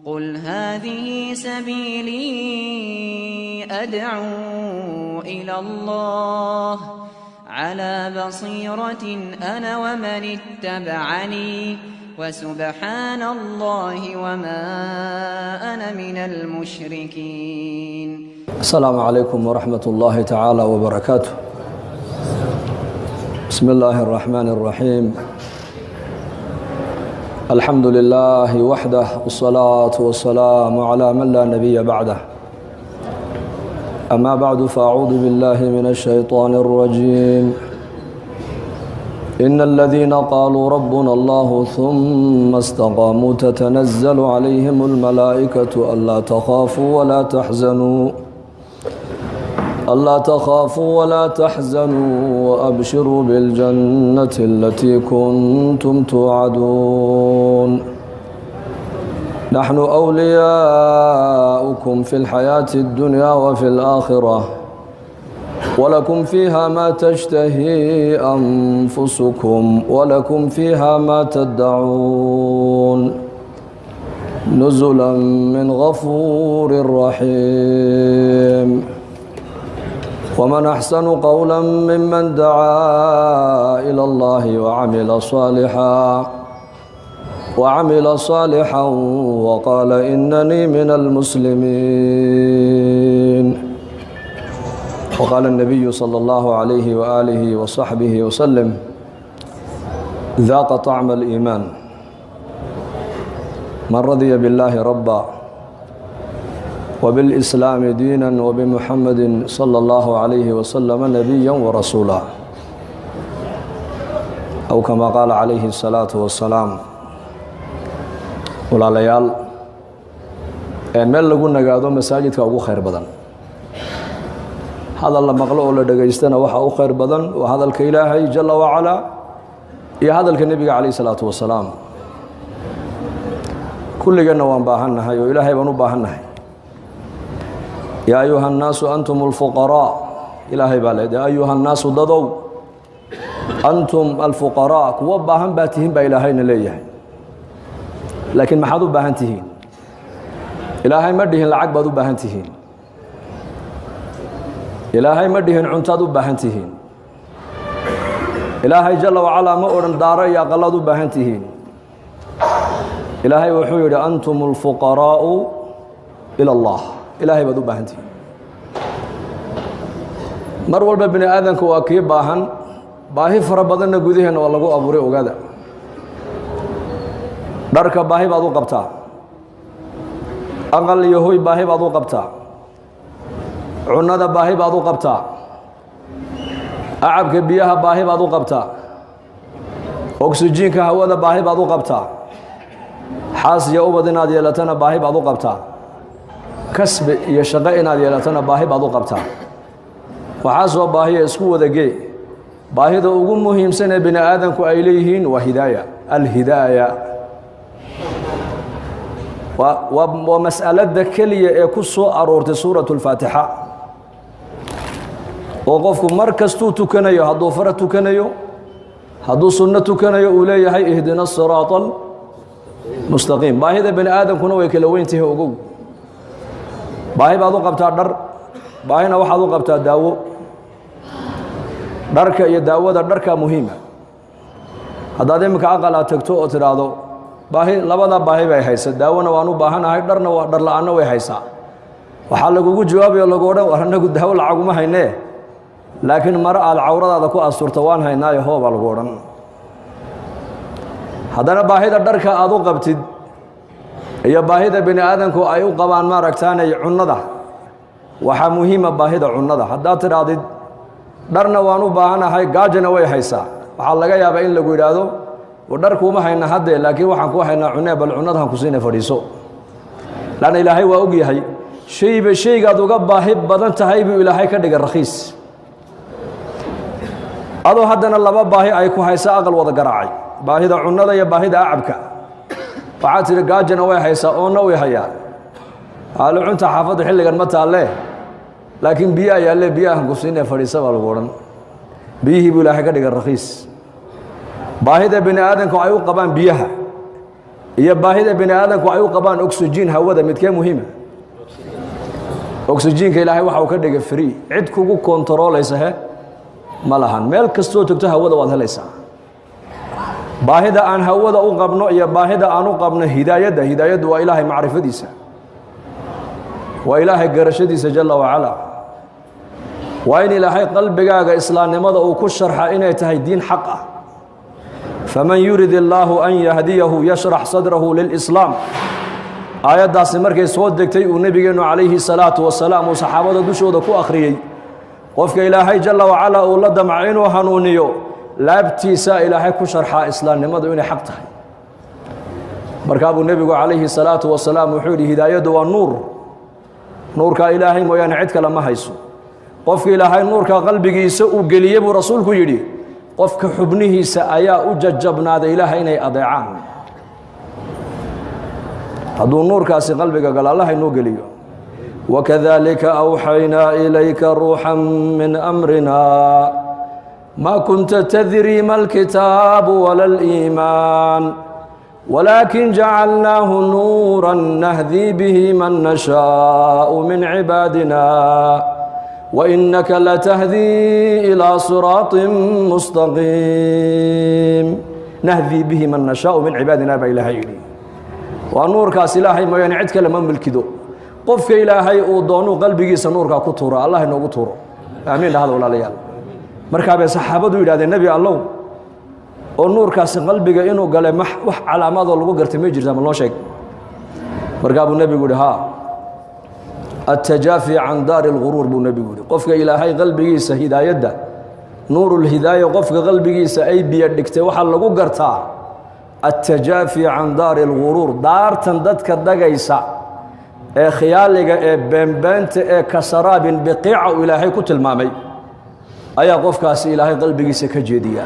قل هذه سبيلي أدعو إلى الله على بصيرة أنا ومن اتبعني وسبحان الله وما أنا من المشركين. السلام عليكم ورحمة الله تعالى وبركاته. بسم الله الرحمن الرحيم. الحمد لله وحده والصلاة والسلام على من لا نبي بعده. أما بعد فأعوذ بالله من الشيطان الرجيم. إن الذين قالوا ربنا الله ثم استقاموا تتنزل عليهم الملائكة ألا تخافوا ولا تحزنوا وأبشروا بالجنة التي كنتم توعدون. نحن أولياؤكم في الحياة الدنيا وفي الآخرة ولكم فيها ما تشتهي أنفسكم ولكم فيها ما تدعون نزلا من غفور رحيم. ومن أحسن قولا ممن دعا إلى الله وعمل صالحا وقال إنني من المسلمين. وقال النبي صلى الله عليه وآله وصحبه وسلم: ذاق طعم الإيمان من رضي بالله ربا وبالإسلام دينا وبمحمد صلى الله عليه وسلم نبيا ورسولا أو كما قال عليه الصلاة والسلام. walaalayaal meel lagu nagaado masaajidka ugu khayr badan, hadal la maqlo oo la dhageystana waxa u khayr badan waa hadalka Ilaahay jalla wa ala iyo hadalka nabiga calayhi salaatu wasalaam. kulligana waan baahannahay oo Ilaahay baan u baahannahay. yaa ayuha annaasu antumul fuqaraa, Ilaahay baa leeyahay ayuha annaasu dadow antum alfuqaraa, kuwa baahan baa tihiin baa Ilaahayna leeyahay. laakiin maxaad u baahan tihiin? Ilaahay ma dhihin lacag baad u baahan tihiin, Ilaahay ma dhihin cuntaad u baahan tihiin, Ilaahay jalla wa ala ma odhan daaro iyo aqalaad u baahan tihiin. Ilaahay wuxuu yidhi antumul fuqaraa'u ila Allah, Ilaahay baad u baahan tihiin. mar walba bini aadanku waa kii baahan, baahi fara badanna gudaheena waa lagu abuuray ogaada. dharka baahi baad u qabtaa, aqal iyo hoy baahi baad u qabtaa, cunada baahi baad u qabtaa, acabka biyaha baahi baad u qabtaa, oksijiinka hawada baahi baad u qabtaa, xaas iyo ubad inaad yeelatana baahi baad u qabtaa, kasbi iyo shaqo inaad yeelatana baahi baad u qabtaa. waxaa soo baahiya isku wadagee. baahida ugu muhiimsan ee bini aadanku ay leeyihiin waa hidaaya, alhidaaya. waa mas'alada keliya ee ku soo aroortay suuratu lfaatixa oo qofku mar kastuu tukanayo, hadduu fara tukanayo, hadduu sunno tukanayo, uu leeyahay ihdina siraata almustaqiim. baahida bini aadamkuna way kala weyntahay ogow. baahi baad u qabtaa dhar, baahina waxaad u qabtaa daawo. dharka iyo daawada, dharkaa muhiima. haddaad iminka aqal aad tagto oo tidhaahdo labada baahi bay haysa, daawona waan u baahanahay, dharna waa dhar la'aanna way haysaa, waxaa lagugu jawaabayo lagu odhan war annagu daawo lacaguma haynee, laakiin mare aad cawradaada ku asturta waan haynaayo hoo baa lagu odhan. haddana baahida dharka aad u qabtid iyo baahida bini aadanku ay u qabaan maaragtaanay cunnada, waxaa muhiima baahida cunnada. haddaad tidhaahdid dharna waan u baahanahay, gaajana way haysaa, waxaa laga yaabaa in lagu yidhaahdo dharkuuma hayna haddee, laakiin waxaan ku haynaa cunee, bal cunnadahan ku siina fadhiiso. laanna ilaahay waa og yahay shayba shaygaad uga baahi badan tahay buu ilaahay ka dhigay rakhiis. adoo haddana laba baahi ay ku haysa aqal wada garaacay, baahida cunnada iyo baahida acabka. waxaad tidhi gaajana way haysaa, oonna way hayaa, aalo cunta xaafadda xilligan ma taalle, laakiin biyaha yaalle, biyahan ku siina fadhiisa baa lagu odhan. biyihii buu ilaahay ka dhigay rakhiis. baahida bini aadanku ay u qabaan biyaha iyo baahida bini aadamku ay u qabaan oxygen hawada midkee muhiima oxygenka ilaahay waxa uu ka dhigay free cid kugu kontroolaysa ma lahan meel kastoo tagto hawada waad helaysaa baahida aan hawada u qabno iyo baahida aan u qabno hidaayadu waa ilaahay macrifadiisa waa ilaahay garashadiisa jalla wa ala waa in ilaahay qalbigaaga islaamnimada uu ku sharxa inay tahay diin xaq ah faman yurid illaahu an yahdiyahu yashrax sadrahu lilislaam aayaddaasi markay soo degtay uu nebigeennu calayhi salaatu wasalaam uu saxaabada dushooda ku akhriyey qofka ilaahay jalla wa ala uu la damca inuu hanuuniyo laabtiisa ilaahay ku sharxaa islaamnimadu inay xaq tahay markaa buu nebigu calayhi salaatu wasalaam wuxuu yidhi hidaayadu waa nuurka ilaahay mooyaane cid kale ma hayso qofka ilaahay nuurka qalbigiisa uu geliyey buu rasuulku yidhi qofka xubnihiisa ayaa u jajabnaaday ilaahay inay adeecaan hadduu nuurkaasi qalbiga galo allah inoo geliyo wakadalika awxaynaa ilayka ruuxan min amrina ما كنت تدري ما الكتاب ولا الإيمان ولكن جعلناه نورا نهدي به من نشاء من عبادنا وإنك لتهدي إلى صراط مستقيم نهدي به من نشاء من عبادنا بإلهي ونور كاس إلهي ما ينعدك لمن ملكدو قفك إلهي ودونو قلبي سنورك كتورا الله إنه كتورا آمين هذا ولا ليال markaa bay saxaabadu yidhahdeen nebi allow oo nuurkaasi qalbiga inuu galay wax calaamaadoo lagu gartay may jirtaa ma loo sheeg markaa buu nebigu yidhi haa attajaafi can daari lguruur buu nebigu yidhi qofka ilaahay qalbigiisa hidaayadda nuurulhidaaya qofka qalbigiisa ay biyo dhigtay waxaa lagu gartaa attajaafi can daari lguruur daartan dadka dagaysa ee khiyaaliga ee beenbeenta ee kasaraabin biqiica uu ilaahay ku tilmaamay ayaa qofkaasi ilaahay qalbigiisa ka jeediya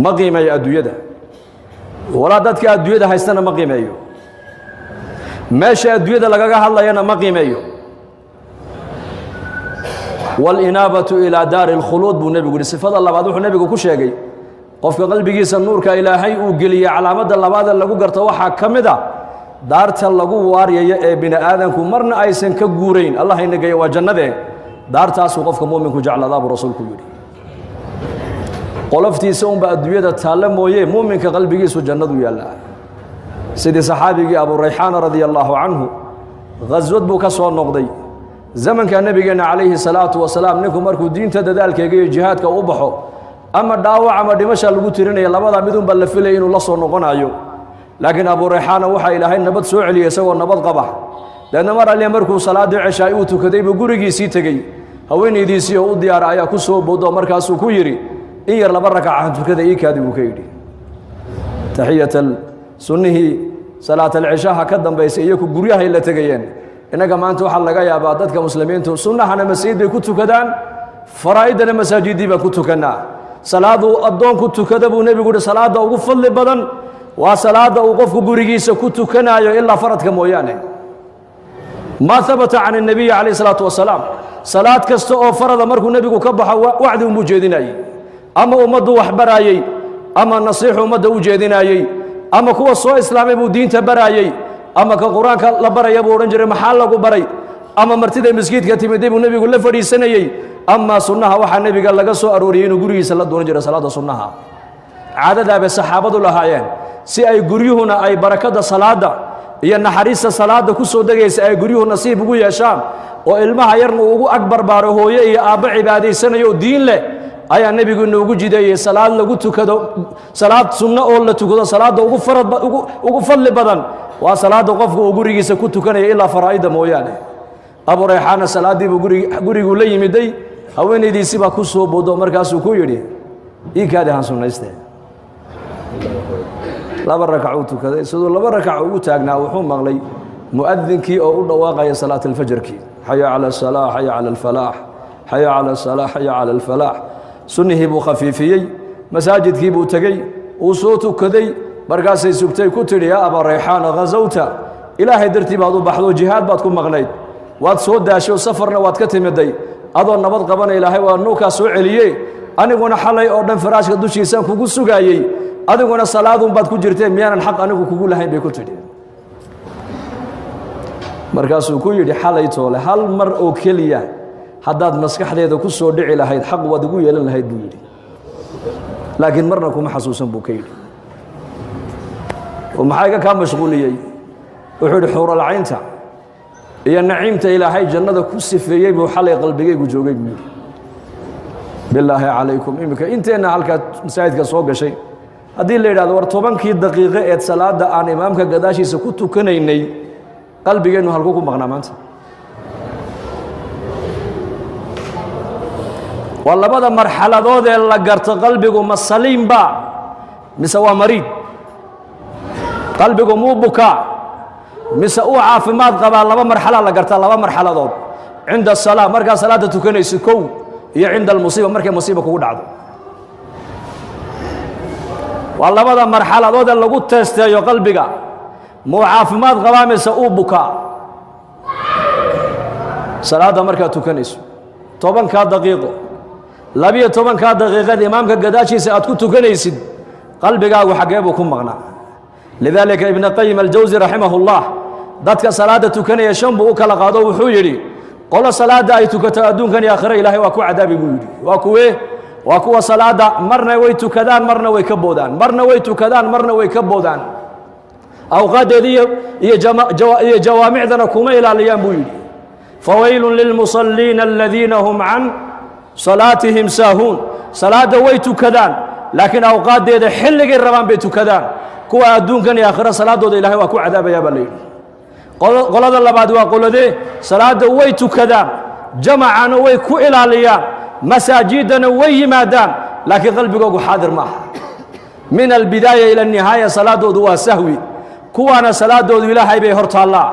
ma qiimeeyo adduunyada walaa dadka adduunyada haystana ma qiimeeyo meesha adduunyada lagaga hadlayana ma qiimeeyo walinaabatu ilaa daari lkhuluud buu nebigu yihi sifada labaad wuxuu nebigu ku sheegay qofka qalbigiisa nuurka ilaahay uu geliyey calaamadda labaada lagu garto waxaa ka mid a daarta lagu waaryayo ee bini aadamku marna aysan ka guurayn allah inageeyo waa jannadee daartaasuu qofka muuminku jecladaa buu rasuulku yidhi qoloftiisa unba adduunyada taalle mooye muuminka qalbigiisu jannadu yaallaa sidii saxaabigii abu rayxaana radia allaahu canhu khaswad buu ka soo noqday zamanka nebigeenna calayhi salaatu wasalaam ninku markuu diinta dadaalkeega iyo jihaadka u baxo ama dhaawac ama dhimasha lagu tirinaya labadaa midunba la filaya inuu la soo noqonayo laakiin abu rayxaana waxaa ilaahay nabad soo celiyey isagoo nabad qaba leanna mar alle markuu salaaddii ceshaay uu tukaday buu gurigiisii tegey haweenaydiisii oo u diyaara ayaa ku soo boodo markaasuu ku yidhi in yar laba rakacahan tukada ii kaadi buu ka yidhi taxiyatal sunnihii salaatalcishaha ka dambaysay iyaku guryahay la tegayeen innaga maanta waxaa laga yaabaa dadka muslimiintu sunnahana masjid bay ku tukadaan faraa'idana masaajiddii baan ku tukannaa salaaduu addoonku tukada buu nebigu yihi salaadda ugu fadli badan waa salaadda uu qofku gurigiisa ku tukanaayo ilaa faradka mooyaane ما ثبت عن النبي عليه الصلاة والسلام صلاة كسته أو فرض مركو النبي كبح وعد مجدناي أما أمد وحبراي أما النصيح أمد وجدناي أما كوا الصلاة إسلامي بدين تبراي أما كقرآن لبراي أبو رنجر محل براي أما مرتدى مسجد كتيم ديب النبي كل فريق سنة أما سنها وح النبي قال لك سو أروريين وجري صلاة رنجر صلاة سنها عدد بالصحابة الهايين سي أي جريهنا أي بركة صلاة iyo naxariista salaada ku soo dagaysa ay guryuhu nasiib ugu yeeshaan oo ilmaha yarna ugu akbar baaro hooyo iyo aabba cibaadaysanayo diin leh ayaa nabigu inoogu jideeyay salaad lagu tukado salaad sunna oo la tukado salaada ugu fadli badan waa salaada qofku uu gurigiisa ku tukanaya ilaa faraa'ida mooyaane abu rayxaana salaadii buu gurigu la yimiday haweenaydiisii baa ku soo boodo markaasuu ku yidhi ii kaadi han sunnaystee laba rakac tukaday sidoo laba rakac ugu taagnaa wuxuu maqlay muadinkii oo u dhawaaqay salaat al-fajrki hayya ala as-salah hayya ala al-falah hayya ala as-salah hayya ala al-falah sunnihi buu khafiifiyay masaajidkii buu tagay uu soo tukaday markaasay sugtay ku tiri ya aba rayhaan ghazawta ilaahay dartii baad u baxdo jihaad baad ku maqnayd waad soo daasho safarna waad ka timiday adoo nabad qabanay ilaahay waa nuukaa soo celiyey aniguna xalay oo dhan faraashka dushiisaan kugu sugaayey adiguna salaadun baad ku jirtee miyaanan xaq anigu kugu lahayn bay ku tidhi markaasuu ku yidhi xalay toole hal mar oo keliya haddaad maskaxdeeda ku soo dhici lahayd xaq waad igu yeelan lahayd buu yidhi laakiin marna kuma xasuusan buu ka yidhi oo maxaa iga kaa mashquuliyey wuxuu yidhi xuuralcaynta iyo naciimta ilaahay jannada ku sifeeyey buu xalay qalbigaygu joogay buu yidhi bilaahi calaykum iminka inteenna halkaa masaajidka soo gashay haddii la yidhahdo war 10kii daqiiqo eed salaada aan imaamka gadaashiisa ku tukanaynay qalbigeennu halkuu ku maqnaa maanta waa labada marxaladood ee la garto qalbigu ma saliimba mise waa mariid qalbigu muu bukaa mise uu caafimaad qabaa laba marxala la gartaa laba marxaladood cinda salaa markaa salaada tukanayso kow iyo cinda almusiiba markay musiiba kugu dhacdo waa labada marxaladood ee lagu teesteeyo qalbiga muu caafimaad qabaa mise uu bukaa salaada markaa tukanayso 10 daqiiqo 12 daqiiqada imaamka gadaashiisa aad ku tukanaysid qalbigaagu xagee buu ku maqnaa lidaalika ibn qayyim aljawzi raximahullah dadka salaada tukanaya shan buu u kala qaado wuxuu yidhi qolo salaada ay tukato adduunkan iyo aakhira ilaahay waa ku cadaabi buu yidhi waa kuwee waa kuwa salaada marna way tukadaan marna way ka boodaan marna way tukadaan marna way ka boodaan awqaadeedii iyo jawaamicdana kuma ilaaliyaan buu yidhi fawaylun lilmusalliina aladiina hum can salaatihim saahuun salaada way tukadaan laakiin awqaadeeda xilligay rabaan bay tukadaan kuwa adduunkan iyo aakhira salaadooda ilaahay waa ku cadaabayaa baa la yidhi qolada labaad waa qoladee salaada way tukadaan jamacana way ku ilaaliyaan masaajidana way yimaadaan laakiin qalbigoogu xaadir ma aha min albidaaya ila annihaaya salaadoodu waa sahwi kuwaana salaadoodu ilaahay bay hor taallaa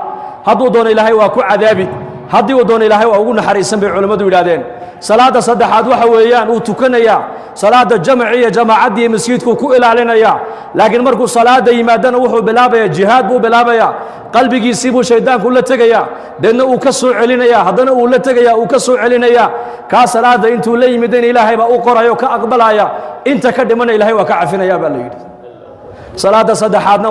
hadduu doono ilaahay waa ku cadaabi haddii uu doono ilaahay waa ugu naxariisan bay culimmadu yidhahdeen salaada saddexaad waxa weeyaan uu tukanayaa salaada jamci iyo jamaacaddii masjidku ku ilaalinayaa laakiin markuu salaada yimaadana wuxuu bilaabayaa jihaad buu bilaabayaa qalbigiisii buu shaydaanku la tegayaa deedna uu ka soo celinayaa haddana uu la tegayaa uu ka soo celinayaa kaa salaada intuu la yimidayna ilaahay baa u qorayo ka aqbalaya inta ka dhimana ilaahay waa ka cafinayaa baa la yidhi salaada saddexaadna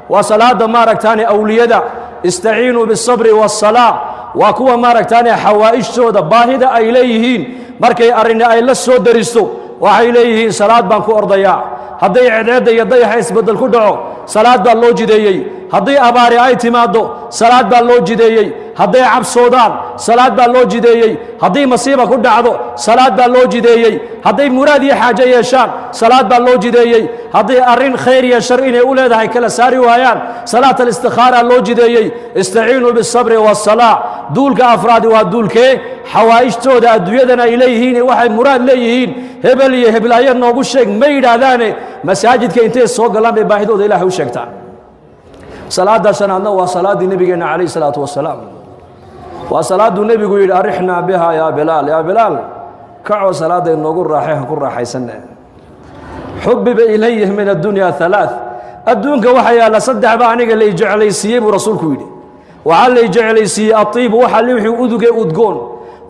waa salaada maaragtaani awliyada istaciinuu biالصabri والصalaa waa kuwa maaragtaani xawaa'ijtooda baahida ay leeyihiin markay arrini ay la soo daristo waxay leeyihiin salaad baan ku ordayaa hadday cedeedda iyo dayaxa isbeddel ku dhaco salaad baa loo jideeyey hadday abaari ay timaaddo salaad baa loo jideeyey hadday cabsoodaan salaad baa loo jideeyey hadday masiiba ku dhacdo salaad baa loo jideeyey hadday muraad iyo xaajo yeeshaan salaad baa loo jideeyey hadday arrin khayr iyo shar inay u leedahay kala saari waayaan salaat alistikhaaraa loo jideeyey istaciinuu biالصabri والصalaa duulka afraadi waa duulkee xawaa'ijtooda adduunyadana ay leeyihiin waxay muraad leeyihiin hebel iyo heblaayo noogu sheeg ma yidhaahdaane masaajidka intay soo galaan bay baahidooda ilaahay u sheegtaan salaada shanaadna waa salaaddii nebigeenna calayh الsalaatu wasalaam waa salaaduu nebigu yidhi arixnaa biha yaa bilaal kacoo salaadda inoogu raaxay han ku raaxaysanne xubiba ilayh min addunya alaaث adduunka waxaa yaalla saddexba aniga lay jeclaysiiyey buu rasuulku yidhi waxaa lay jeclaysiiyey aiibu waxa wixii uduge udgoon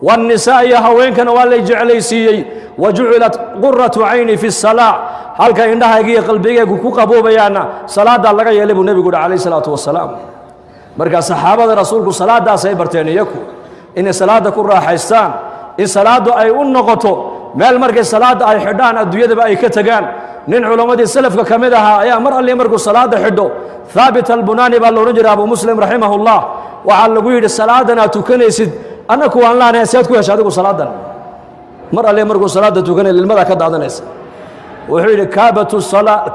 waannisaa iyo haweenkana waa lay jeclaysiiyey wa jucilat quratu cayni fi الsalaa halka indhahayga iyo qalbigaygu ku qaboobayaana salaaddaa laga yeelay buu nebigu yidhi calayh الsalaatu wasalaam markaa saxaabada rasuulku salaadaas ay barteen iyaku inay salaadda ku raaxaystaan in salaaddu ay u noqoto meel markay salaadda ay xidhaan adduunyadaba ay ka tegaan nin culammadii salafka ka mid ahaa ayaa mar alli markuu salaadda xidho haabit albunaani baa loodhan jiray abu muslim raximahullah waxaa lagu yidhi salaadan aad tukanaysid annaku waan laanahay sead ku hesha adigu salaadan mar alli markuu salaadda tukanay lilmadaa ka daadanaysa wuxuu yidhi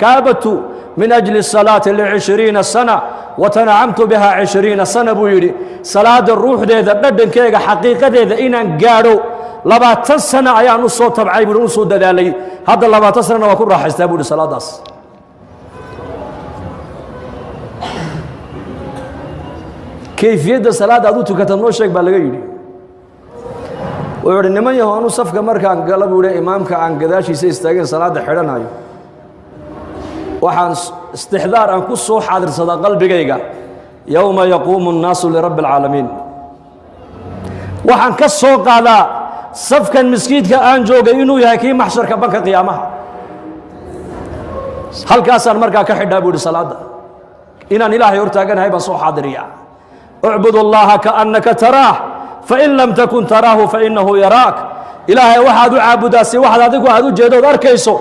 kaabatu min ajli الsalaati ل20 sana watanacamtu biha 20 sana buu yidhi salaada ruuxdeeda dhadhankeega xaqiiqadeeda inaan gaadho 20 sana ayaan u soo tabcay buu u soo dadaalay hadda 20 sanana waa ku raaxaystaa buu yidhi salaadaas kayfiyadda salaada aad u tukata noo sheeg baa laga yidhi wuxuu yidhi niman yahow anu safka markaan gala buu yidhi imaamka aan gadaashiisa istaagin salaadda xidhanayo waxaan istixdaar aan ku soo xaadirsadaa qalbigayga yowma yaquumu الnaasu lirabbi اlcaalamiin waxaan ka soo qaadaa safkan miskiidka aan joogay inuu yahay kii maxsharka banka qiyaamaha halkaasaan markaa ka xidhaa buu yidhi salaadda inaan ilaahay hortaaganahay baan soo xaadiriyaa ucbud allaha kaannaka taraah fain lam takun taraahu fainahu yaraak ilaahay waxaad u caabudaa si waxaad adigu aad u jeedood arkayso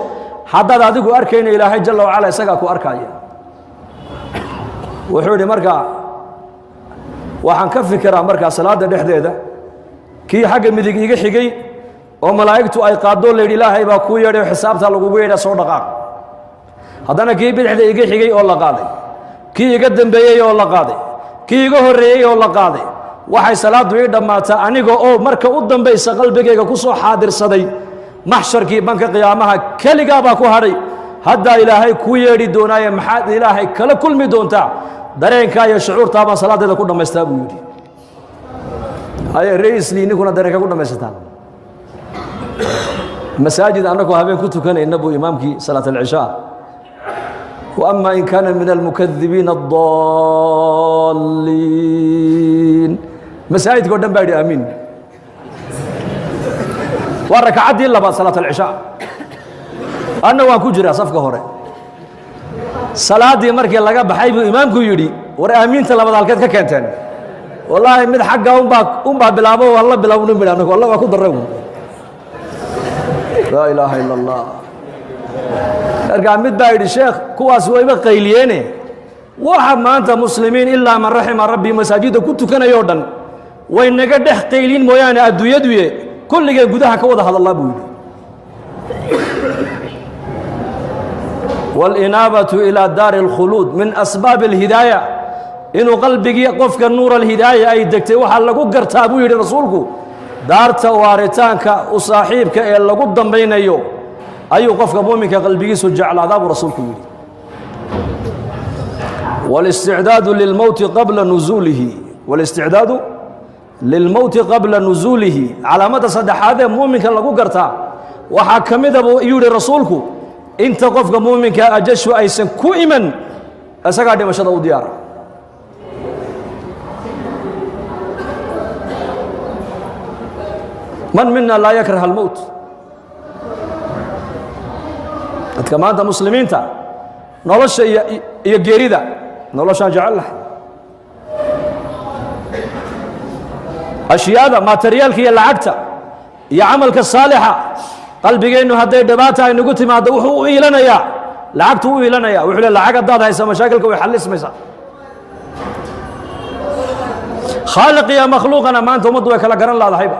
haddaad adigu arkayna ilaahay jalla wacala isagaa ku arkaya wuxuu yidhi markaa waxaan ka fikiraa markaa salaadda dhexdeeda kii xagga midig iga xigay oo malaa'igtu ay qaadoo layidhi ilaahay baa kuu yeedhay oo xisaabtaa lagugu yeedha soo dhaqaaq haddana kii bidixda iga xigay oo la qaaday kii iga dembeeyey oo la qaaday kii iga horreeyey oo la qaaday waxay salaaddu ii dhammaataa aniga oo marka u dambaysa qalbigayga ku soo xaadirsaday maxsharkii banka qiyaamaha keligaa baa ku hadhay haddaa ilaahay kuu yeedhi doonaaye maxaad ilaahay kala kulmi doontaa dareenkaa iyo shucuurtaa baan salaaddeeda ku dhammaystaa buu yidhi haye raisli ninkuna dareenka ku dhammaysataan masaajid annagoo habeen ku tukanayna buu imaamkii salaat alcishaa وأما إن كان من المكذبين الضالين مساجد قدام بعد آمين وركعتي إلا بعد صلاة العشاء أنا وأكجرا صفقة هوري صلاة مركي لقى بحيب إمامكم يدي ورا آمين تلا بدل كذا كنتن والله من حقه أم بلابه والله بلابه نبلانه والله وأكون ضربه لا إله إلا الله أرجع مد بعد الشيخ كواس ويبقى قيلينه واحد ما أنت مسلمين إلا من رحم ربي مساجد كنت كنا يوردن وإن قد قيلين مويانا أدو يدوي كل جا جودها كوضح هذا الله بيقول والإنابة إلى دار الخلود من أسباب الهداية إنه قلبك يقفك النور الهداية أي دكتي وحلقوا قرتابوي لرسولك دار توارتانك وصاحبك إلا قدام بين يوم أيو قفك مؤمنك قلبك سجع العذاب ورسولك يقول والاستعداد للموت قبل نزوله والاستعداد للموت قبل نزوله على مدى صدح هذا مؤمنك لقو قرتا وحاكمد يقول رسولك انت قفك مؤمنك أجش وأيسن كوئما أسقع مشهد وديار من منا لا يكره الموت كما أنت مسلمين تا نولش يجريدا نولش جعله أشياء ماتريال كي العكتة يا عملك الصالحة قلبي إنه هذا دباتة إنه قلت ما دوحه إلنا يا لعكته إلنا يا وحول العقد ضاد هيسا مشاكلك ويحل اسمه خالق يا مخلوق أنا ما أنت مدوا كلا قرن لا ضحيبة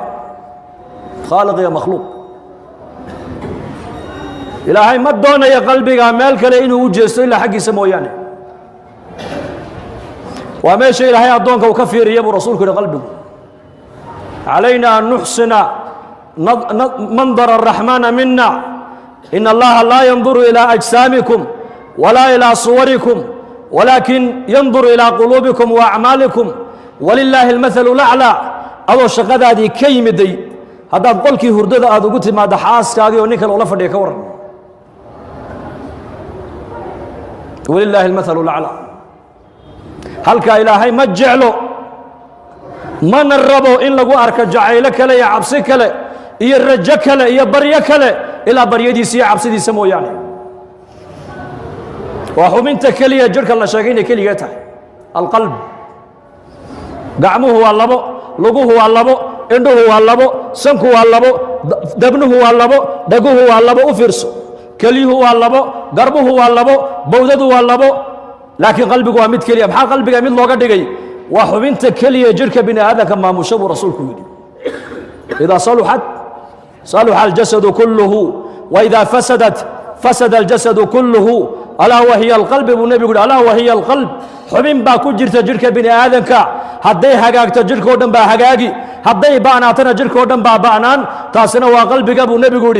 خالق يا مخلوق إلهي ما دونا يا قلبي عمال كلا إنه وجهه إلا حق سمويانه وما شيء إلهي أدونك وكفير يبو رسولك لقلبه علينا أن نحسن منظر الرحمن منا إن الله لا ينظر إلى أجسامكم ولا إلى صوركم ولكن ينظر إلى قلوبكم وأعمالكم ولله المثل الأعلى أو الشقادة هذه كيم دي هذا قولك هردد هذا قلت ما دحاس كاغي ونيك الأولا فديك ورن ولله المثل الأعلى هل كإلهي ما جعله ما نربو إن لقوا أرك جعيلك لا يعبسك لا يرجك لا يبريك لا إلى بريدي سي عبسي دي سمو يعني وحمنت كلية جرك الله شاقين كليته القلب قعمه هو اللبو لقوه هو اللبو عنده هو اللبو سنكه هو اللبو دبنه هو اللبو دقوه هو اللبو وفرسه كليه هو اللبو قربه هو اللبو بودده هو اللبو لكن قلبك هو مد كلية بحال قلبك مد لوغا دغاي وحبنت كلية جرك بني هذا كما مشبه رسولك يدي إذا صلحت صلح الجسد كله وإذا فسدت فسد الجسد كله ألا وهي القلب والنبي يقول ألا وهي القلب حبين باكو جرك بني آدمك هدي حقاك تجرك ودن با حقاقي هدي باناتنا جرك ودن با بانان تاسنا وقلبك أبو النبي يقول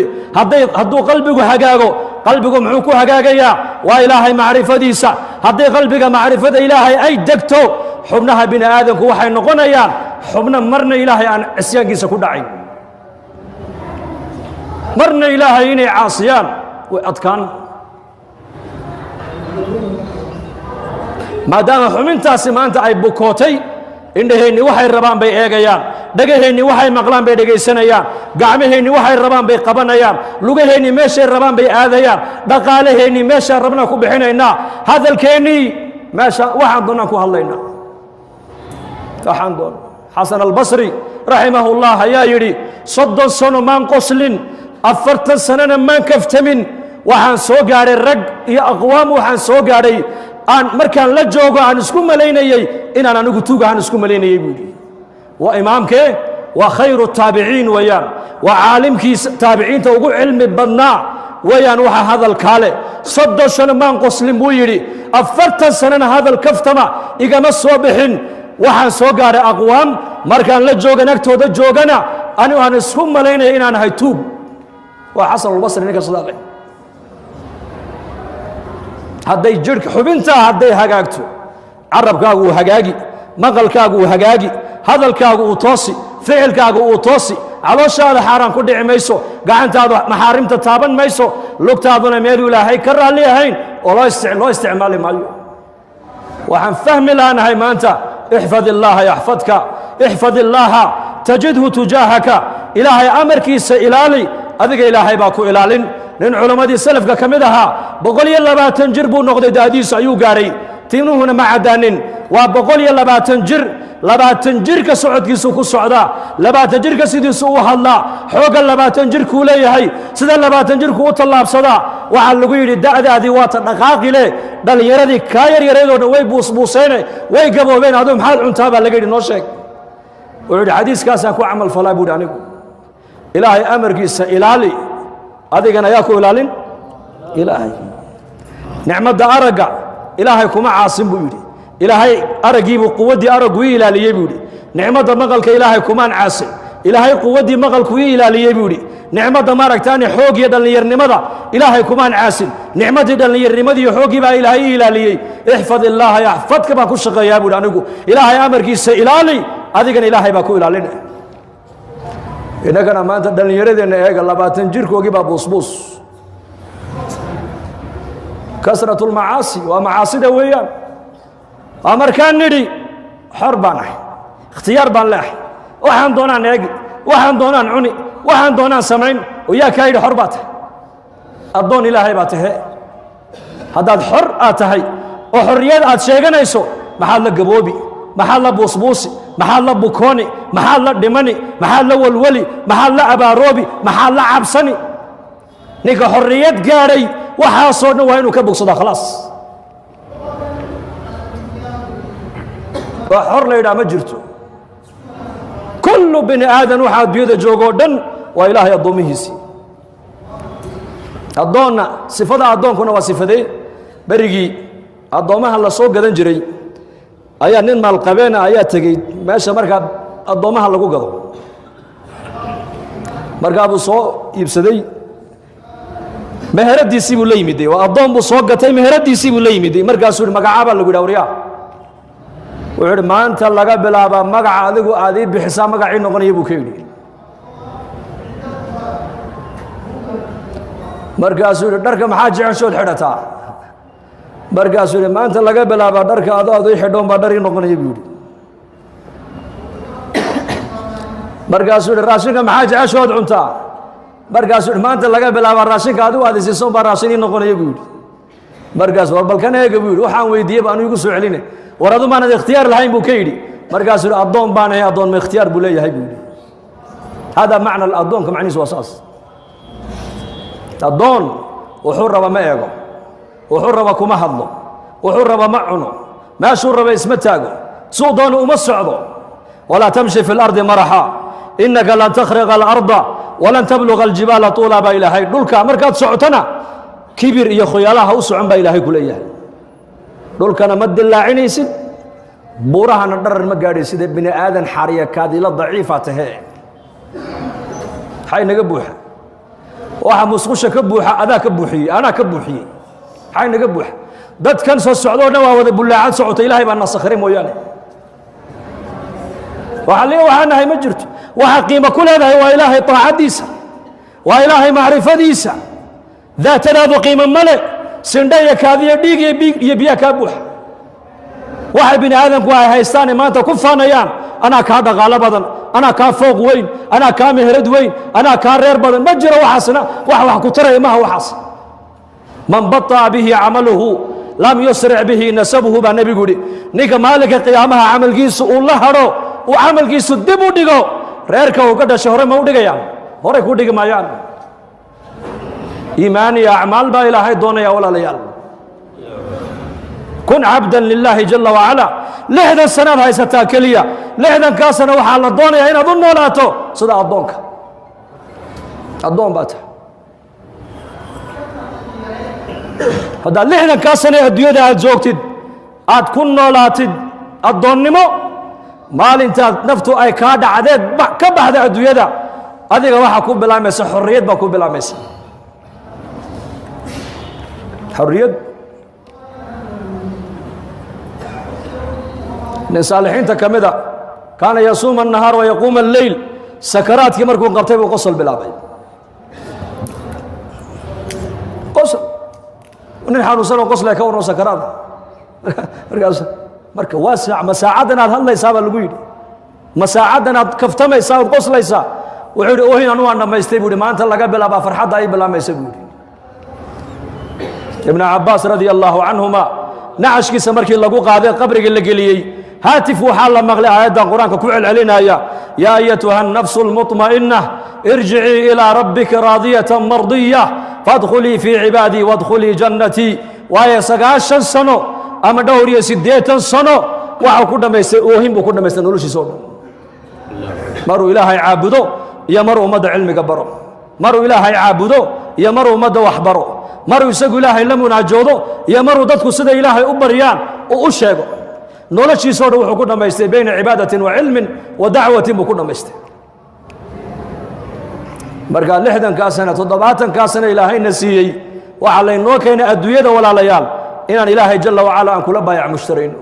هدو قلبك حقاقو قلبك محوكو حقاقيا وإلهي معرفة ديسا هدي قلبك معرفة إلهي أي دكتو حبنها بني آدمك وحي نقونيان حبنا مرنا إلهي عن عسيان كيسا كدعين مرنا إلهي إني عاصيان وأتكان ما دام حمنتاسي ما أنت أي بكوتي إنهيني وحي الربان بي إيغيان dhagaheenni waxay maqlaan bay dhegaysanayaan gacmaheenni waxay rabaan bay qabanayaan lugaheenni meeshay rabaan bay aadayaan dhaqaalaheenni meeshaan rabnaa ku bixinaynaa hadalkeennii meesha waxaan doonaan ku hadlaynaa waxaan doon xasan albasri raximahullah ayaa yidhi 30 sano maan qoslin 40 sanana maan kaftamin waxaan soo gaadhay rag iyo aqwaam waxaan soo gaadhay aan markaan la joogo aan isku malaynayay inaan anigu tuuga aan isku malaynayay buu yidhi waa imaamkee waa khayru taabiciin weeyaan waa caalimkii taabiciinta ugu cilmi badnaa weeyaan waxa hadalkaa leh 30 sano maan qoslin buu yidhi 40 sanana hadal kaftama igama soo bixin waxaan soo gaadhay aqwaam markaan la joogan agtooda joogana anigu aan isku malaynaya inaan ahay tuug waa xasan albasri ninka sidaa leh hadday jirhka xubintaa hadday hagaagto carabkaagu uu hagaagi maqalkaagu uu hagaagi hadalkaagu uu toosi ficilkaagu uu toosi calooshaada xaaraan ku dhici mayso gacantaadu maxaarimta taaban mayso lugtaaduna meeluu ilaahay ka raalli ahayn oo loo isticmaali maayo waxaan fahmi laanahay maanta ixfad illaaha yaxfadka ixfad illaaha tajidhu tujaahaka ilaahay amarkiisa ilaali adiga ilaahay baa ku ilaalin nin culammadii salafka ka mid ahaa 120 jir buu noqday daadiisu ayuu gaadhay tiinuhuna ma caddaanin waa 120 jir 20 jirka socodkiisu ku socdaa 20 jirka sidiisu u hadlaa xooga 20 jirkuu leeyahay sida 20 jirku u tallaabsadaa waxaa lagu yidhi da'daadii waa ta dhaqaaqi leh dhallinyaradii kaa yaryareedoo dhan way buusbuuseene way gaboobeen aduu maxaad cuntaa baa laga yidhi noo sheeg wuxuu yidhi xadiiskaasaan ku camal falaa buu yidhi anigu ilaahay amarkiisa ilaali adigana yaa ku ilaalin ilaahay nicmadda aragga ilaahay kuma caasin buu yidhi ilaahay araggiibuu quwaddii araggu ii ilaaliyey buu yidhi nicmadda maqalka ilaahay kumaan caasin ilaahay quwaddii maqalku ii ilaaliyey buu yidhi nicmadda maaragtaani xoog iyo dhallinyarnimada ilaahay kumaan caasin nicmaddii dhallinyarnimadii iyo xooggii baa ilaahay ii ilaaliyey ixfad illaaha yaxfadka baan ku shaqeeyaa buu yidhi anigu ilaahay amarkiisa ilaali adigana ilaahay baa ku ilaalina innagana maanta dhallinyaradeenna eega 20 jirkoogii baa buusbuus kasratu lmacaasi waa macaasida weeyaan waa markaan nidhi xor baan ahay ikhtiyaar baan leeahay waxaan doonaan eegi waxaan doonaan cuni waxaan doonaan samayn oo yaa kaa yidhi xor baa tahay addoon ilaahay baa tahe haddaad xor aad tahay oo xorriyad aad sheeganayso maxaad la gaboobi maxaad la buusbuusi maxaad la bukooni maxaad la dhimani maxaad la walwali maxaad la abaaroobi maxaad la cabsani ninka xorriyad gaadhay waxaasoo dhan waa inuu ka bogsadaa khalaas waa xor la yidhaha ma jirto kullu bini aadan waxa adduunyada joogoo dhan waa ilaahay addoomihiisii addoonna sifada addoonkuna waa sifadee berigii addoommaha la soo gadan jiray ayaa nin maalqabeena ayaa tegey meesha markaa addoommaha lagu gado markaa buu soo iibsaday meheradiisii buu la yimiday waa addoon buu soo gatay meheradiisii buu la yimiday markaasuu yidhi magacaabaa lagu yidhi awriyaa wuxuu yidhi maanta laga bilaabaa magaca adigu aad ii bixisaa magacii noqonaya buu ka yidhi markaasuu yidhi dharka maxaa jeceshood xidhataa markaasuu yidhi maanta laga bilaabaa dharka adood ii xidhoon baa dhar ii noqonaya buu yidhi markaasuu yidhi raashinka maxaa jeceshood cuntaa markaasuu yidhi maanta laga bilaabaa raashinka adigu aad isiisoon baa raashin ii noqonaya buu yidhi markaas war balkan eega buu yidhi waxaan weydiiyey ba anuu igu soo celine war adu maanad ikhtiyaar lahayn buu ka yidhi markaasuu yidhi addoon baan ahay addoon ma ikhtiyaar buu leeyahay buu yidhi hada macna addoonka macnihiisu waa saas addoon wuxuu raba ma eego wuxuu raba kuma hadlo wuxuu raba ma cuno meeshuu raba isma taago suu doona uma socdo walaa tamshi fi اlardi maraxa inaka lan takhriqa alarda walan tabluga aljibaala tuula baa ilaahay dhulka markaad socotona kibir iyo khoyaalaha u socon baa ilaahay ku leeyahay dhulkana ma dilaacinaysid buurahana dharar ma gaadhaysid bini aadan xariya kaadila daciifa tahe maxay naga buuxa waxa musqusha ka buuxa adaa ka buuxiyey anaa ka buuxiyey maxay naga buuxa dadkan soo socdoo dhan waa wada bullaacad socota ilaahay baa nasakhray mooyaane waxaa nahay ma jirto waxa qiimo ku leedahay waa ilaahay taacadiisa waa ilaahay macrifadiisa daatadaadu qiimo male sindha iyo kaadiyo dhiig iyo biyo kaa buuxa waxay bini aadamku ay haystaane maanta ku faanayaan anaa kaa dhaqaalo badan anaa kaa fooq weyn anaa kaa meherad weyn anaa kaa reer badan ma jiro waxaasna wax ku taraya maaha waxaas man baطa'a bihi camaluhu lam yusric bihi nasabuhu baa nebigu yidhi ninka maalinka qiyaamaha camalkiisu uu la hadho uu camalkiisu dib u dhigo reerka uu ka dhashay hore ma u dhigayaan horey ku dhigi maayaan iimaan iyo acmaal baa ilaahay doonaya walaalayaal kun cabdan lilaahi jala wacala 60 sanaad haysataa keliya 60kaa sano waxaa la doonayaa inaad u noolaato sida addoonka addoon baa tahay haddaad 60kaa sano adduunyada aad joogtid aad ku noolaatid addoonnimo maalintaad naftu ay kaa dhacdeed ka baxda adduunyada adiga waxaa ku bilaamaysa xorriyad baa ku bilaamaysa xorriyad nin saalixiinta ka mida kaana yasuuma الnahaar wayaquuma اleyl sakaraadkii markuu qabtay buu qosol bilaabay qosol nin xanuunsanoo qoslay ka warno sakaraada markaas marka waa ma saacaddan aad hadlaysaa baa lagu yidhi ma saacaddan aad kaftamaysaa ood qoslaysaa wuxuu yidhi ohin anu waan dhammaystay buu yidhi maanta laga bilaabaa farxadda ay bilaamaysa buu yidhi ibnu cabbaas radia allaahu canhuma nacashkiisa markii lagu qaaday qabriga la geliyey haatif waxaa la maqlay aayaddan qur-aanka ku celcelinaya yaa ayatuha الnafsu اlmuطma'inah irjicii ilaa rabbika raadiyatan mardiya faadkhulii fii cibaadii waadkhulii jannatii waayo 9 sano ama dhowr iyo 80 sano waxau ku dhammaystay oohin buu ku dhammaystay noloshiisa o dhan maruu ilaahay caabudo iyo maruu ummadda cilmiga baro maruu ilaahay caabudo iyo maruu ummadda wax baro maruu isagu ilaahay la munaajoodo iyo maruu dadku sida ilaahay u baryaan uu u sheego noloshiisao dhan wuxuu ku dhammaystay bayna cibaadatin wa cilmin wa dacwatin buu ku dhammaystay markaa 60kaa sana 70kaa sana ilaahayna siiyey waxaa laynoo keenay adduunyada walaalayaal inaan ilaahay jala wacala aan kula baayac mushtarayno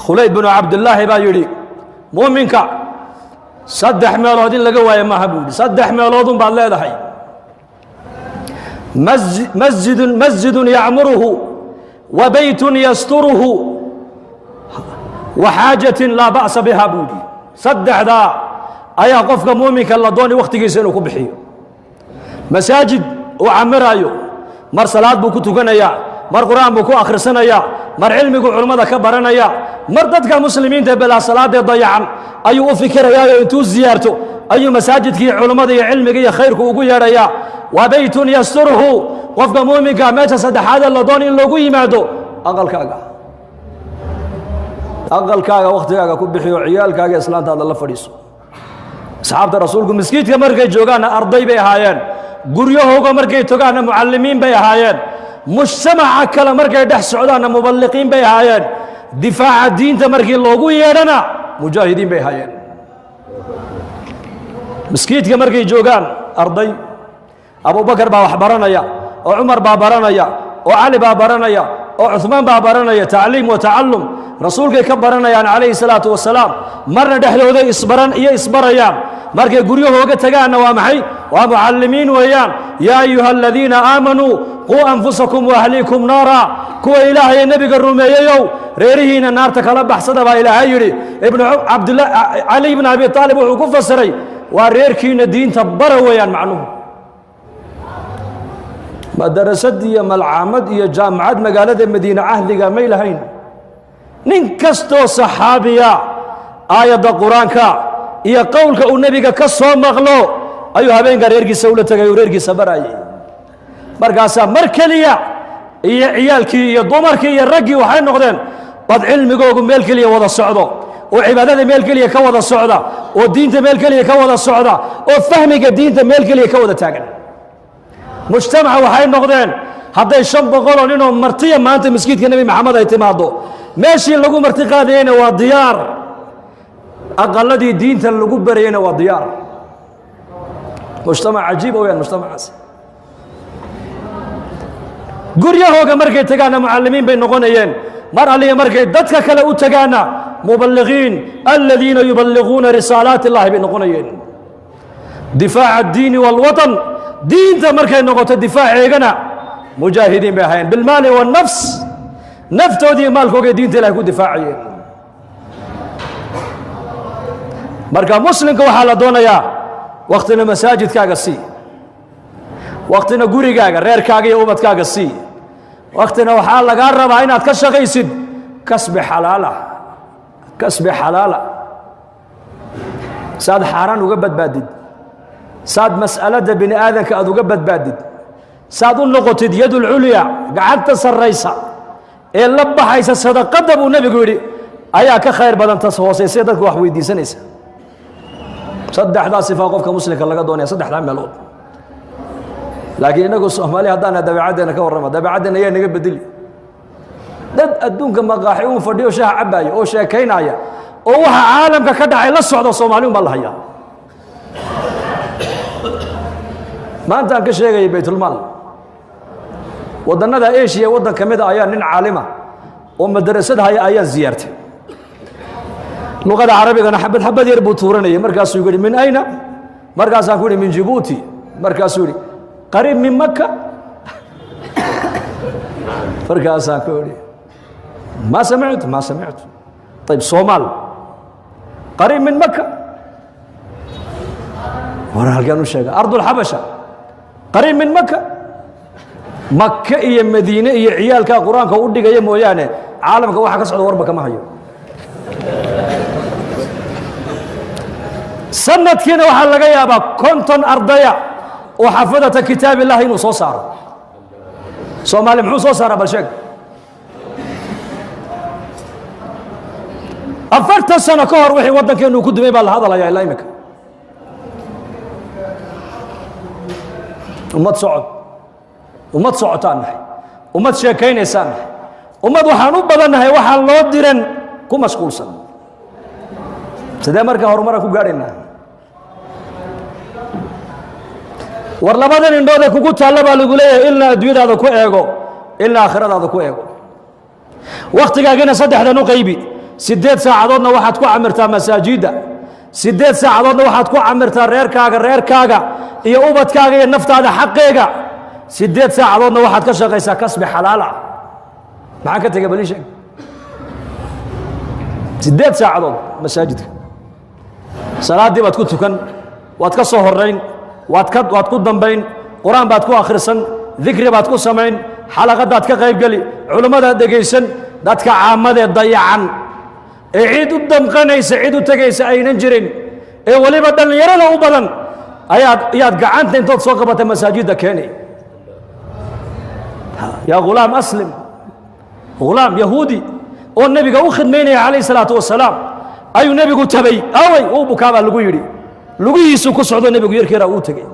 khulayd binu cabdillaahi baa yidhi muuminka 3 meelood in laga waayo maaha buu yidhi 3 meeloodun baad leedahay masjidun yacmuruhu wa beytun yasturuhu wa xaajatin laa ba'sa biha buu yidhi 3daa ayaa qofka muuminka la dooni wakhtigiisa inuu ku bixiyo masaajid uu camiraayo mar salaad buu ku tukanayaa mar qur'aan buu ku akhrisanayaa mar cilmigu culummada ka baranaya mar dadka muslimiinta bilaa salaadee dayacan ayuu u fikirayaayo intuu ziyaarto ayuu masaajidkii culummada iyo cilmiga iyo khayrku ugu yeedhayaa wa beytun yasturuhu qofka muuminka meesha saddexaadee la doon in loogu yimaado aqalkaaga wakhtigaaga ku bixiyo ciyaalkaaga islaantaada la fadhiiso asxaabta rasuulku maskiidka markay joogaanna arday bay ahaayeen guryahooga markay togaanna mucallimiin bay ahaayeen mujtamaca kale markay dhex socdaanna muballiqiin bay ahaayeen difaaca diinta markii loogu yeedhana mujaahidiin bay ahaayeen maskiidka markay joogaan arday abubakar baa wax baranaya oo cumar baa baranaya oo cali baa baranaya oo cuثmaan baa baranaya tacliim wa tacallum rasuulkay ka baranayaan calayhi salaatu wasalaam marna dhexdooday isbaran iyo isbarayaan markay guryahooga tagaanna waa maxay waa mucallimiin weeyaan yaa ayuha aladiina aamanuu quu anfusakum waahliikum naara kuwa ilaahay nebiga rumeeyeyow reerihiina naarta kala baxsada baa ilaahay yidhi cali ibn abi aalib wuxuu ku fasiray waa reerkiina diinta bara weeyaan macnuhu madarasad iyo malcaamad iyo jaamacad magaalada madiine cahdiga may lahayn nin kastoo saxaabiya aayadda qur-aanka iyo qowlka uu nebiga ka soo maqlo ayuu habeenka reerkiisa ula tegay uu reerkiisa baraayay markaasaa mar keliya iyo ciyaalkii iyo dumarkii iyo raggii waxay noqdeen bad cilmigoogu meel keliya wada socdo oo cibaadada meel keliya ka wada socda oo diinta meel keliya ka wada socda oo fahmiga diinta meel keliya ka wada taagan mujtamaca waxay noqdeen hadday 500 oo ninoo martiya maanta maskiidka nebi maxamed ay timaado meeshii lagu marti qaadayeyna waa diyaar aqaladii diinta lagu barayeyna waa diyaar mujtamac cajiib weyaan mujtamacaas guryahooga markay tagaana mucallimiin bay noqonayeen mar alliya markay dadka kale u tagaana muballiqiin aladiina yuballiquuna risaalaati اllahi bay noqonayeen difaaca addiini wاlwaطan diinta markay noqoto difaaceegana mujaahidiin bay ahaayeen bilmaali wannafs naftoodii maalkooga diinta ilahay ku difaacayeen marka muslimka waxaa la doonayaa waktina masaajidkaaga sii waktina gurigaaga reerkaaga iyo ubadkaaga sii waktina waxaa lagaa rabaa inaad ka shaqaysid kasbi xalaala saad xaaraan uga badbaadid saad mas'alada bini aadanka aad uga badbaadid saad u noqotid yadulculya gacanta sarraysa ee la baxaysa sadaqadda buu nebigu yidhi ayaa ka khayr badan tas hoosayse dadku wax weydiisanaysa saddexdaa sifaa qofka muslimka laga doonaya saddexdaa meelood laakiin innagu soomaali haddaana dabeecaddeena ka warrama dabeecaddeena ayaa naga bedeli dad adduunka maqaaxi uun fadhiyo shaaha cabbaaya oo sheekaynaya oo waxa caalamka ka dhacay la socda soomaali un baa la hayaa maanta aan ka sheegayay baytulmaal waddannada eshiya waddan ka mid a ayaa nin caalima oo madarasad haya ayaan ziyaartay luqada carabigana xabad xabad yar buu tuuranayay markaasuu yidhi min ayna markaasaan ku yidhi min jibuuti markaasuu yidhi qariib min maka markaasaan ku yidhi ma samictu طيب soomaal qariib min maka war halkaan u sheega ardulxabasha qariib min maka maka iyo madiine iyo ciyaalkaa qur-aanka u dhigaya mooyaane caalamka waxa ka socda warba kama hayo sanadkiina waxaa laga yaabaa 50 ardaya oo xafadata kitaab illah inuu soo saaro soomaali muxuu soo saaraa bal sheeg 40 sano ka hor wixii waddankeenu ku dumay baa la hadalayaa ilaa imika ummad socotaan nahay ummad sheekaynaysaan nahay ummad waxaan u badannahay waxaan loo diran ku mashquulsan sidee markaa horumara ku gaadhaynaa war labadan indhoodee kugu taalla baa lagu leeyahay ilna adduunyadaada ku eego ilna aakhiradaada ku eego wakhtigaagina saddexdan u qaybi 8 saacadoodna waxaad ku camirtaa masaajidda 8 saacadoodna waxaad ku camirtaa reerkaaga iyo ubadkaaga iyo naftaada xaqeega 8 saacadoodna waxaad ka shaqaysaa kasbi xalaala maxaan ka tegay bal ii sheeg 8 saacadood masaajidka salaaddii baad ku tukan waad ka soo horrayn waad ku dambayn qur-aan baad ku akhrisan dikri baad ku samayn xalaqadaad ka qaybgeli culummadaad dhegaysan dadka caamadee dayacan ee cid u damqanaysa cid u tegaysa aynan jirin ee weliba dhallinyarada u badan ayaad gacanta intood soo qabata masaajidda keenay yaa ghulaam aslim ghulaam yahuudi oo nebiga u khidmaynaya calayhi salaatu wasalaam ayuu nebigu tabay awey uu bukaa baa lagu yidhi lugihiisuu ku socdo nebigu yarkeeraa uu tegey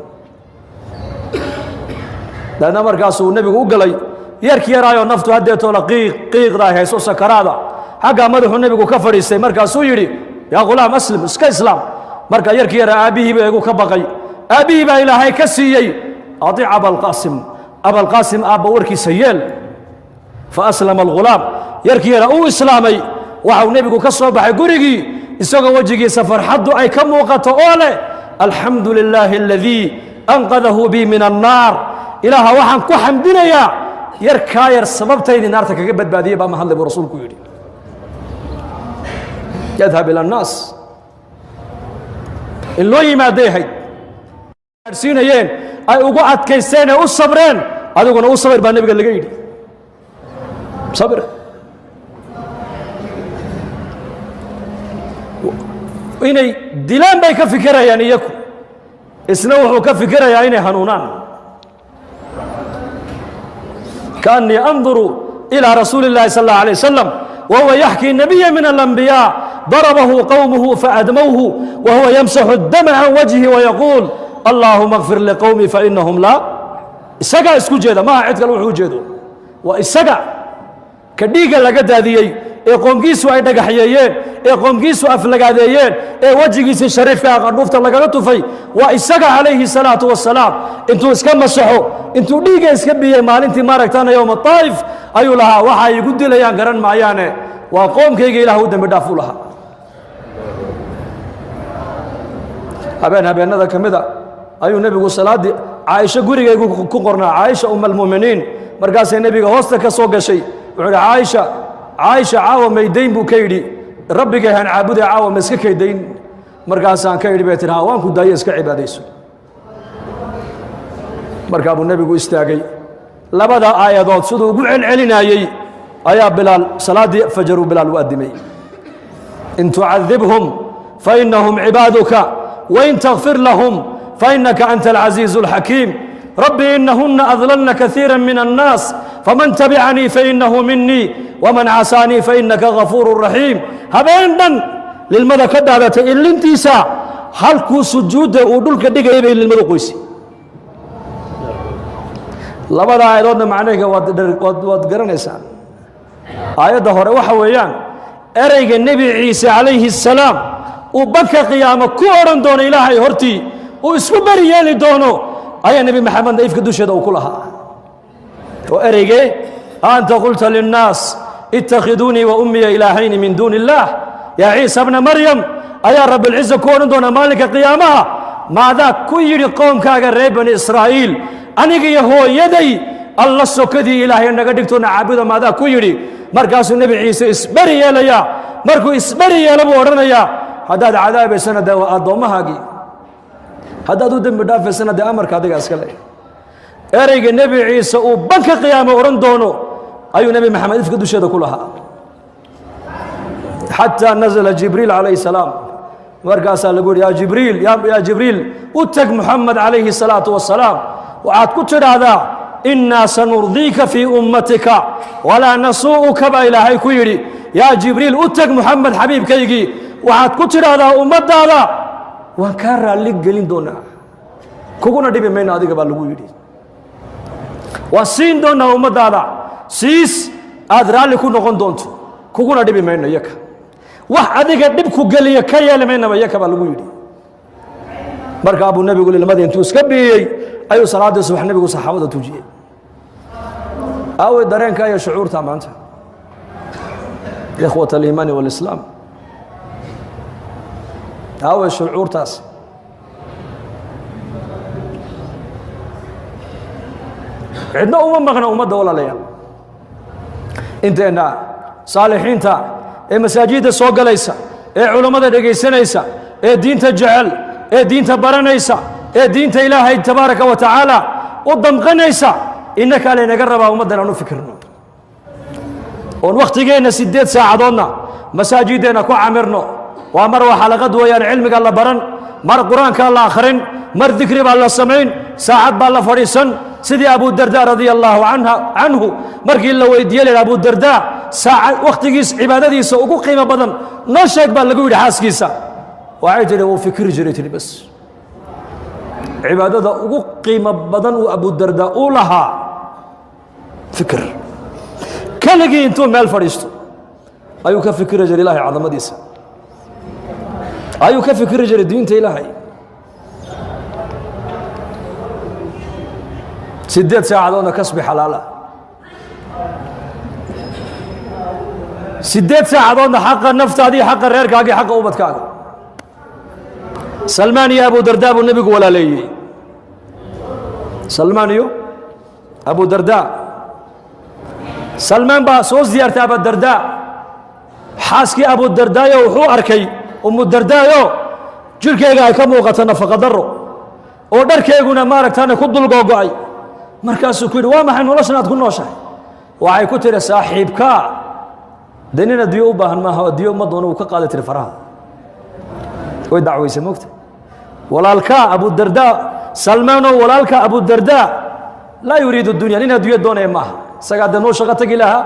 daadna markaasuu nebigu u galay yarki yaraayoo naftu haddeetoola qiiqda ay hayso sakaraada xaggaa madaxuu nebigu ka fadhiistay markaasuu yidhi yaa ghulaam aslim iska islaam marka yarki yaraa aabbihii baa igu ka baqay aabbihii baa ilaahay ka siiyey adiic abalqaasim aabba warkiisa yeel fa aslama alghulaam yarki yaraa uu islaamay waxau nebigu ka soo baxay gurigii isagoo wejigiisa farxaddu ay ka muuqato oo leh alxamdu lilaahi aladii anqadahu bii min annaar ilaaha waxaan ku xamdinayaa yarkaa yar sababtaydii naarta kaga badbaadiyey baa mahadle buu rasuulku yidhi yadhab ila annaas in loo yimaaday ahayd gaadhsiinayeen ay ugu adkaysteen ee u sabreen adiguna u sabir baa nebiga laga yidhi sabir inay dilaan bay ka fikirayaan iyaku isna wuxuu ka fikirayaa inay hanuunaan kaannii anduru ilaa rasuuli اllahi sal اllah alيه wasalam wahuwa yaxkii nabiya min alambiyaa darabahu qowmuhu faadmowhu wahuwa yamsaxu اdama can wajhi wayaquul allaahuma اkfir liqowmii fainahum laa isagaa isku jeeda maaha cid kale wuxuu ujeedo waa isaga ka dhiigga laga daadiyey ee qoomkiisu ay dhagaxyeeyeen ee qoomkiisu aflagaadeeyeen ee wejigiisii shariifka qandhuufta lagaga tufay waa isaga calayhi salaatu wasalaam intuu iska masaxo intuu dhiigga iska biyey maalintii maaragtana yowma taa'if ayuu lahaa waxa igu dilayaan garan maayaane waa qoomkayga ilaah u dembi dhaaf u lahaa habeenada ka mida ayuu nebigu salaaddii caaisha gurigaygu ku qornaa caaisha almu'miniin markaasay nebiga hoosta ka soo gashay wuxuu yidhi caaisha caawa maydayn buu ka yidhi rabbigay haan caabuday caawa ma iska kaydayn markaasaan ka yidhi bay tihi waan ku daayo iska cibaadayso markaa buu nebigu istaagay labada aayadood siduu ugu celcelinayey ayaa bilaal salaaddii fajaruu bilaal u addimay in tucadibhum fainahum cibaaduka wain takfir lahum fainaka anta alcaziizu alxakiim rabbi inahuna adlalna kaiira min annaas faman tabicanii fainahu minii waman casaanii fainaka gafuuru raxiim habeen dhan lilmada ka dhaadatay ilintiisa halkuu sujuudda uu dhulka dhigayay bay lilmadu qoysay labada aayadoodna macnayga waad garanaysaan aayadda hore waxa weeyaan ereyga nebi ciise calayhi الsalaam uu banka qiyaamo ku odhan doono ilaahay hortii uu isku beri yeeli doono ayaa nebi maxamed naifka dusheeda uu ku lahaa oo ereygee anta qulta linnaas itakhiduunii wa ummiya ilaahayni min duuni اllah yaa ciisa bna maryam ayaa rabbilciza ku odhan doona maalinka qiyaamaha maadaa ku yidhi qoomkaaga reer bani israa'iil aniga iyo hooyaday alla sokadii ilaahay naga dhigtoona caabuda maadaa ku yidhi markaasuu nebi ciise isberi yeelayaa markuu isberi yeelo buu odhanayaa haddaad cadaabaysana dee waa addoommahaagii haddaad u dembi dhaafaysana dee amarka adiga iska leh ereyga nebi ciise uu banka qiyaamo odhan doono ayuu nebi maxamed ifka dusheeda ku lahaa xataa nazla jibriil calayhi salaam markaasaa lagu yidhi yaa jibriil u tag muxamed calayhi salaatu wasalaam waxaad ku tidhaahdaa innaa sanurdiika fii ummatika walaa nasuu'uka baa ilaahay ku yidhi yaa jibriil u tag muxamed xabiibkaygii waxaad ku tidhaahdaa ummaddaada waan kaa raalli gelin doonaa kuguna dhibi mayno adiga baa lagu yidhi waan siin doonaa ummaddaada siis aad raalli ku noqon doonto kuguna dhibi mayno yaka wax adiga dhib ku geliya ka yeeli maynaba yaka baa lagu yidhi markaa buu nebigu lilmadii intuu iska biyey ayuu salaaddii subax nebigu saxaabada tujiyey aawey dareenka iyo shucuurta maanta ikhwat aliimaani waalislaam aawey shucuurtaas cidna uma maqna ummadda walaalayaal inteenna saalixiinta ee masaajidda soo galaysa ee culammada dhegaysanaysa ee diinta jecel ee diinta baranaysa ee diinta ilaahay tabaaraka wa tacaala u damqanaysa innakaa laynaga rabaa ummaddan aan u fikirno oon wakhtigeenna 8 saacadoodna masaajiddeenna ku camirno waa mar waa xalaqad weeyaan cilmiga la baran mar qur-aanka la akhrin mar dikri baa la samayn saacad baa la fadhiisan sidii abu darda radia allaahu canhu markii la weydiiyey laydha abu darda saacad wakhtigiis cibaadadiisa ugu qiimo badan noo sheeg baa lagu yidhi xaaskiisa waxay tidhi wuu fikri jiray tidhi bas cibaadada ugu qiimo badan uu abu darda uu lahaa fikir keligii intuu meel fadhiisto ayuu ka fikiri jiray ilaahay cadamadiisa ayuu ka fikiri jiray diinta ilaahay 8 saacadoodna kasbi xalaala 8 saacadoodna xaqa naftaadii xaqa reerkaagii xaqa ubadkaaga salmaan iyo abu darda buu nebigu walaaleeyey salmaan iyo abu darda salmaan baa soo ziyaartay abu darda xaaskii abu dardaayo wuxuu arkay umu dardaayo jirkeyga ay ka muuqato nafaqa daro oo dharkeyguna maaragtaane ku dul googo'ay markaasuu ku yidhi waa maxay noloshan aad ku nooshahay waxay ku tiri saaxiibkaa dee nin adduyo u baahan maaha adduyo uma doono uu ka qaaday tiri faraha way dacwaysa moogta walaalkaa abu darda salmaanoo walaalka abu darda laa yuriidu dunya nin adduyo doonaya maaha isagaa dee noo shaqo tegi lahaa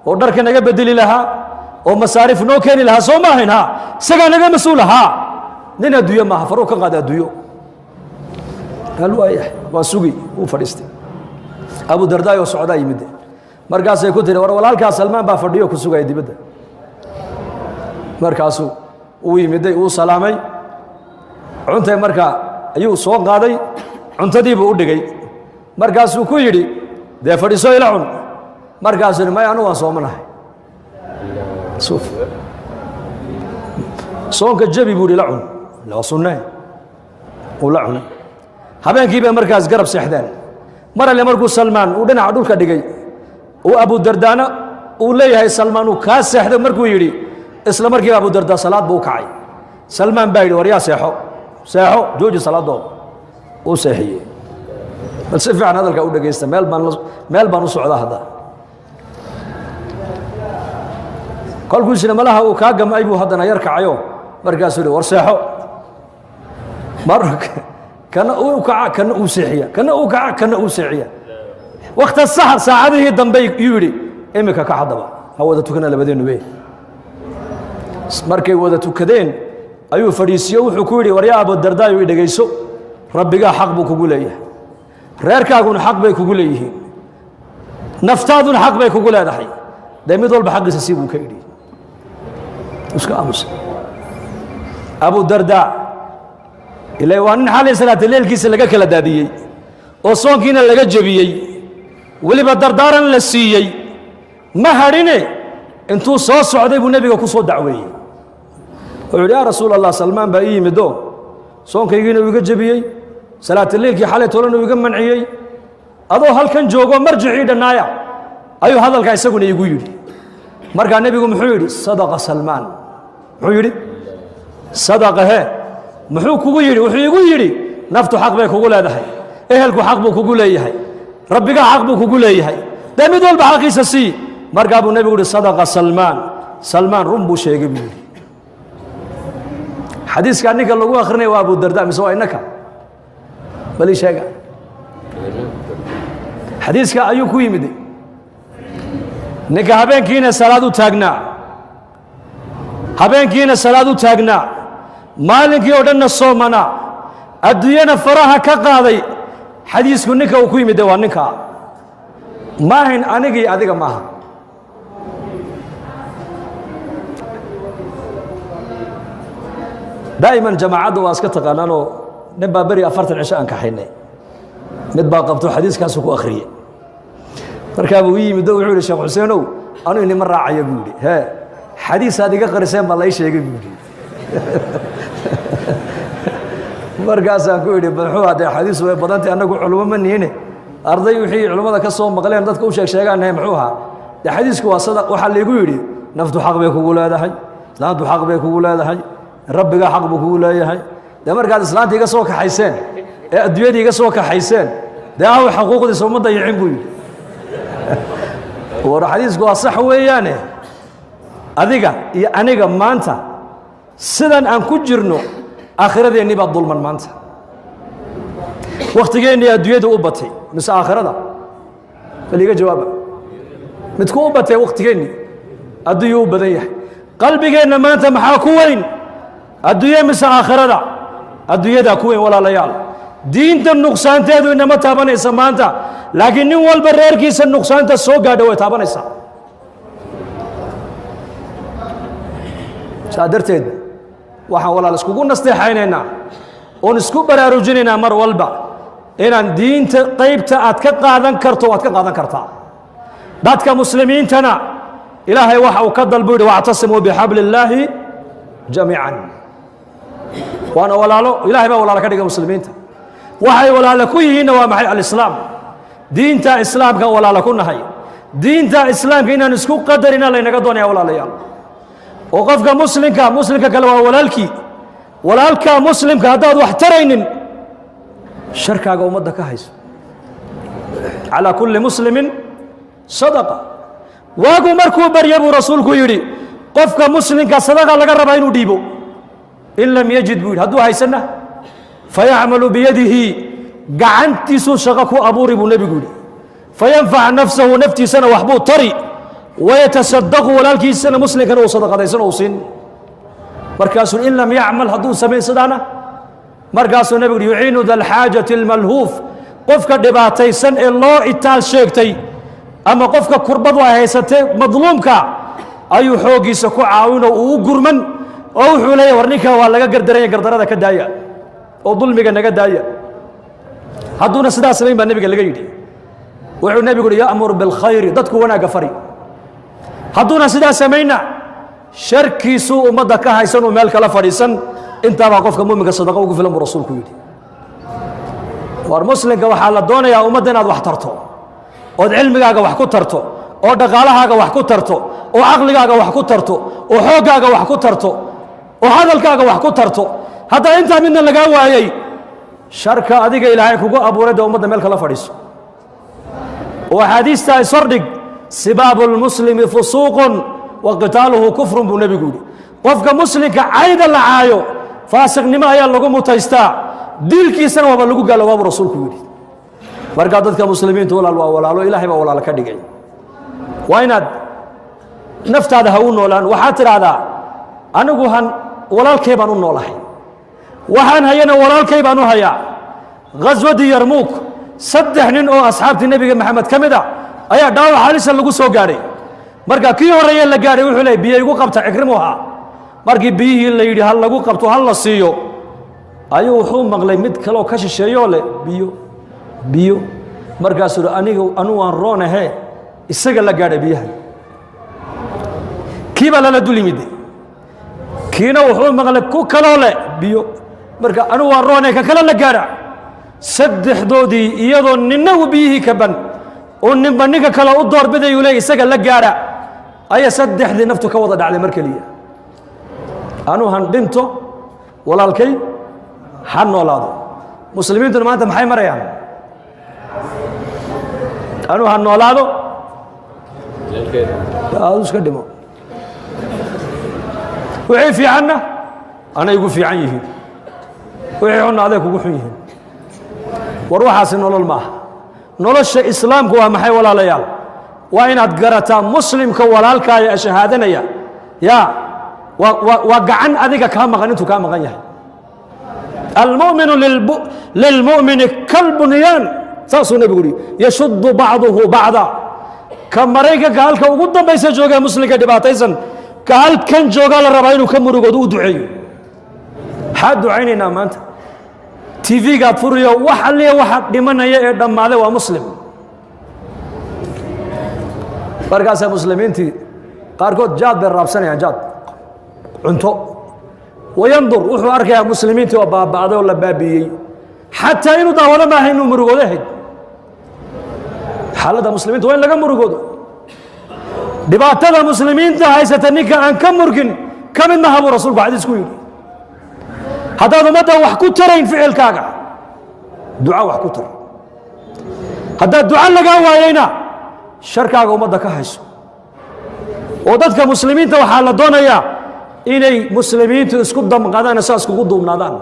oo dharka naga bedeli lahaa oo masaarif noo keeni lahaa soo maahayn ha isagaa naga mas-uul ahaa nin adduyo maaha faruu ka qaada adduyo hal waayahay waa sugi uu fadhiistay abu dardaayoo socdaa yimidde markaasay ku tiri war walaalkaa salmaan baa fadhiyo ku sugaya dibadda markaasuu uu yimidday uu salaamay cuntay markaa ayuu soo qaaday cuntadiibuu u dhigay markaasuu ku yidhi dee fadhiiso ila cun markaasuu yidhi may anu waan soomanahay soonka jabi buu yidhi la cun waa sunnee uu la cunay habeenkii bay markaas garab seexdeen mar alle markuu salmaan uu dhinaca dhulka dhigay uu abudardaana uu leeyahay salmaan uu kaa seexday markuu yidhi isla markiiba abudardaa salaad buu u kacay salmaan baa yidhi war yaa seexo jooji salaadooda uu seexiyey bal si fiican hadalka u dhegaysta meel baan u socdaa hadda kolkuu isna malaha uu kaa gamay buu haddana yar kacayo markaasuu yidhi war seexo kana uu kaca kana uu seexiya kana uu kaca kana uu seexiya waqti saxar saacadihii dambe yuu yidhi imika ka haddaba ha wada tukana labadeenu wey markay wada tukadeen ayuu fadhiisiyo wuxuu ku yidhi war yaa abudardaayo i dhegayso rabbigaa xaq buu kugu leeyahay reerkaaguna xaq bay kugu leeyihiin naftaaduna xaq bay kugu leedahay dee mid walba xaqiisa sii buu ka idhi iska aamusa abudardaa ilaa waa nin xalay salaata leelkiisa laga kala daadiyey oo soonkiina laga jebiyey weliba dardaaran la siiyey ma hadhine intuu soo socday buu nebiga ku soo dacweeyey wuxuu yidhi yaa rasuul allah salmaan baa ii yimidoo soonkaygiina uu iga jebiyey salaata leelkii xalay tolana uu iga manciyey adoo halkan joogoo marjicii dhannaaya ayuu hadalkaa isaguna igu yidhi markaa nebigu muxuu yidhi sadaqa salmaan muxuu yidhi sadaqa he muxuu kugu yidhi wuxuu igu yidhi naftu xaq bay kugu leedahay ehelku xaq buu kugu leeyahay rabbigaa xaq buu kugu leeyahay dee mid walba xaqiisa sii markaa buu nebigu yidhi sadaqa salmaan run buu sheegay buu yidhi xadiiskaa ninka lagu akhrinaya waa abudarda mise waa innaka bal ii sheega xadiiska ayuu ku yimid ninka habeenkiina salaad u taagnaa maalinkii oo dhanna soomanaa adduunyana faraha ka qaaday xadiisku ninka uu ku yimid waa ninkaa maahayn anigii adiga maaha daa'iman jamaacadda waa iska taqaanaanoo nin baa beri 40 cisho aan kaxaynay mid baa qabto xadiiskaasuu ku akhriyey markaa buu ii yimid oo wuxuu yidhi sheekh xuseenow anuu inima raacaya buu yidhi hee xadiisaad iga qariseen baa lai sheegay buu yidhi markaasaan ku idhi balxuu haddee xadiisu way badantay annagu culummo ma nihine arday wixii culummada ka soo maqleen dadka u sheegaanahay muxuu ahaa dee xadiisku waa sadaq waxaa laygu yidhi naftu xaq bay kugu leedahay islaantu xaq bay kugu leedahay rabbigaa xaq buu kugu leeyahay dee markaad islaanta iga soo kaxayseen ee adduunyadii iga soo kaxayseen dee aw xuquuqdiisa uma dayicin buu yidhi war xadiisku waa sax weeyaane adiga iyo aniga maanta sidan aan ku jirno aakhiradeennii baa dulman maanta wakhtigeennii adduunyadu u batay mise aakhirada bal iga jawaaba midku u batay wakhtigeennii adduunyuu u badan yahay qalbigeenna maanta maxaa ku weyn adduunye mise aakhirada adduunyadaa ku weyn walaalayaal diinta nuqsaanteedu inama taabanaysa maanta laakiin nin walba reerkiisa nuqsaanta soo gaadha way taabanaysaa saa darteed waxaan walaal iskugu nasteexaynaynaa oon isku baraarujinaynaa mar walba inaan diinta qaybta aad ka qaadan karto waad ka qaadan kartaa dadka muslimiintana ilaahay waxa uu ka dalbu yidhi wactasimuu bixabli illaahi jamiican waana walaalo ilahay baa walaalo ka dhiga muslimiinta waxay walaalo ku yihiinna waa maxay alislaam diinta islaamka walaalo ku nahay diinta islaamka inaan isku qadarina laynaga doonaya walaalayaal oo qofka muslimka kale waa walaalkaa muslimka haddaad wax taraynin sharkaaga ummadda ka hayso calaa kulli muslimin sadaqa waagu markuu barya buu rasuulku yidhi qofka muslimka sadaqa laga rabaa inuu dhiibo in lam yajid buu yidhi hadduu haysanna fayacmalu biyadihi gacantiisuu shaqo ku abuuri buu nebigu yidhi fayanfac nafsahu naftiisana waxbuu tari wayatasadaqu walaalkiisana muslimkana uu sadaqadaysan uu siin markaasuu in lam yacmal hadduu samayn sidaana markaasuu nebigu yidhi yuciinu dalxaajati almalhuuf qofka dhibaataysan ee loo itaal sheegtay ama qofka kurbadu ay haysatee madluumka ayuu xooggiisa ku caawinoo uu u gurman oo wuxuu leeyahy war ninkaa waa laga gardaranya gardarada ka daaya oo dulmiga naga daaya hadduuna sidaa samayn baa nebiga laga yidhi wuxuu nebigu yidhi ya'mur bilkhayri dadku wanaagga fari hadduuna sidaa samayna sharkiisuu ummadda ka haysan uu meel kala fadhiisan intaabaa qofka muminka sadaqa ugu filan buu rasuulku yidhi war muslimka waxaa la doonayaa ummadda inaad wax tarto ood cilmigaaga wax ku tarto oo dhaqaalahaaga wax ku tarto oo caqligaaga wax ku tarto oo xooggaaga wax ku tarto oo hadalkaaga wax ku tarto haddaa intaa midna lagaa waayey sharka adiga ilaahay kugu abuuray dee ummadda meel kala fadhiiso oo axaadiista isordhig sibaabu lmuslimi fusuuqun wa qitaaluhu kufrun buu nebigu yidhi qofka muslimka cayda la caayo faasiqnimo ayaa lagu mutaystaa dilkiisana waaba lagu gaaloobaa buu rasuulku yidhi markaa dadka muslimiintu walaal waa walaalo ilaahay baa walaalo ka dhigay waa inaad naftaada ha u noolaan waxaad tidhaahdaa anigu walaalkay baan u noolahay waxaan hayana walaalkay baan u hayaa ghaswadii yarmuuk 3 nin oo asxaabtii nebiga maxamed ka mid a ayaa dhaawac halisa lagu soo gaadhay marka kii horreeye la gaadhay wuxuu leeyay biyo igu qabta cikrimu ahaa markii biyihii la yidhi hal lagu qabto hal la siiyo ayuu wuxuu maqlay mid kaleoo ka shisheeyoo leh biyo markaasuu anu waan roonahe isaga la gaadhay biyaha kii baa lala dul yimid kiina wuxuu maqlay ku kaloo leh biyo marka anu waan roonahe ka kale la gaadha saddexdoodii iyadoo ninna uu biyihii ka ban oo ninba ninka kale u doorbidayuu leey isaga la gaadha ayaa saddexdii naftu ka wada dhacday mar keliya anuu han dhinto walaalkay ha noolaado muslimiintuna maanta maxay marayaan anuu ha noolaado aadu iska dhimo wixii fiicanna anay igu fiican yihiin wixii xunna aday kugu xun yihiin war waxaasi nolol maaha nolosha islaamku waa maxay walaalayaal waa inaad garataa muslimka walaalkaaya shahaadanaya yaa waa gacan adiga kaa maqan intuu kaa maqan yahay almu'minu lilmu'mini kalbunyaan saasuu nebigu yidhi yashuddu bacduhu bacda ka maraykanka halka ugu dambaysa joogee muslimka dhibaataysan ka halkan joogaa la rabaa inuu ka murugoodo u duceeyo maxaad ducaynaynaa maanta tv-gaad furiyo wax alliya waxa dhimanaya ee dhammaaday waa muslim markaasaa muslimiintii qaarkood jaad bay raabsanayaan jaad cunto wayandur wuxuu arkayaa muslimiintii oo baaba'day oo la baabi'iyey xataa inuu daawado maaha inuu murugoodo ahayd xaaladda muslimiinta waa in laga murugoodo dhibaatada muslimiinta haysata ninka aan ka murgin ka mid maha buu rasuulku xadiis ku yidhi haddaad ummadda wax ku tarayn ficilkaaga duca wax ku tar haddaad duca lagaa waayeyna sharkaaga ummadda ka hayso oo dadka muslimiinta waxaa la doonayaa inay muslimiintu isku damqadaan saas kugu duubnaadaan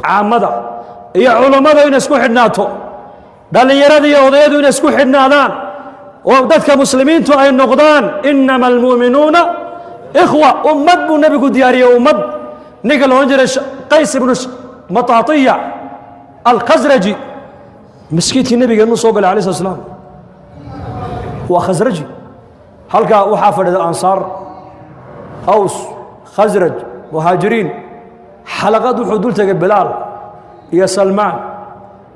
caamada iyo culummada inay isku xidhnaato dhallinyarada iyo odayadu inay isku xidhnaadaan oo dadka muslimiintu ay noqdaan inama almu'minuuna ikhwa ummad buu nebigu diyaariyey ummad ninka la odhan jiray qays ibnu mataatiya alkhasraji maskiidkii nebigeennu soo galay alay slat slaam waa khasraji halkaa waxaa fadhida ansaar aws khasraj muhaajiriin xalaqad wuxuu dul tegay bilaal iyo salmaan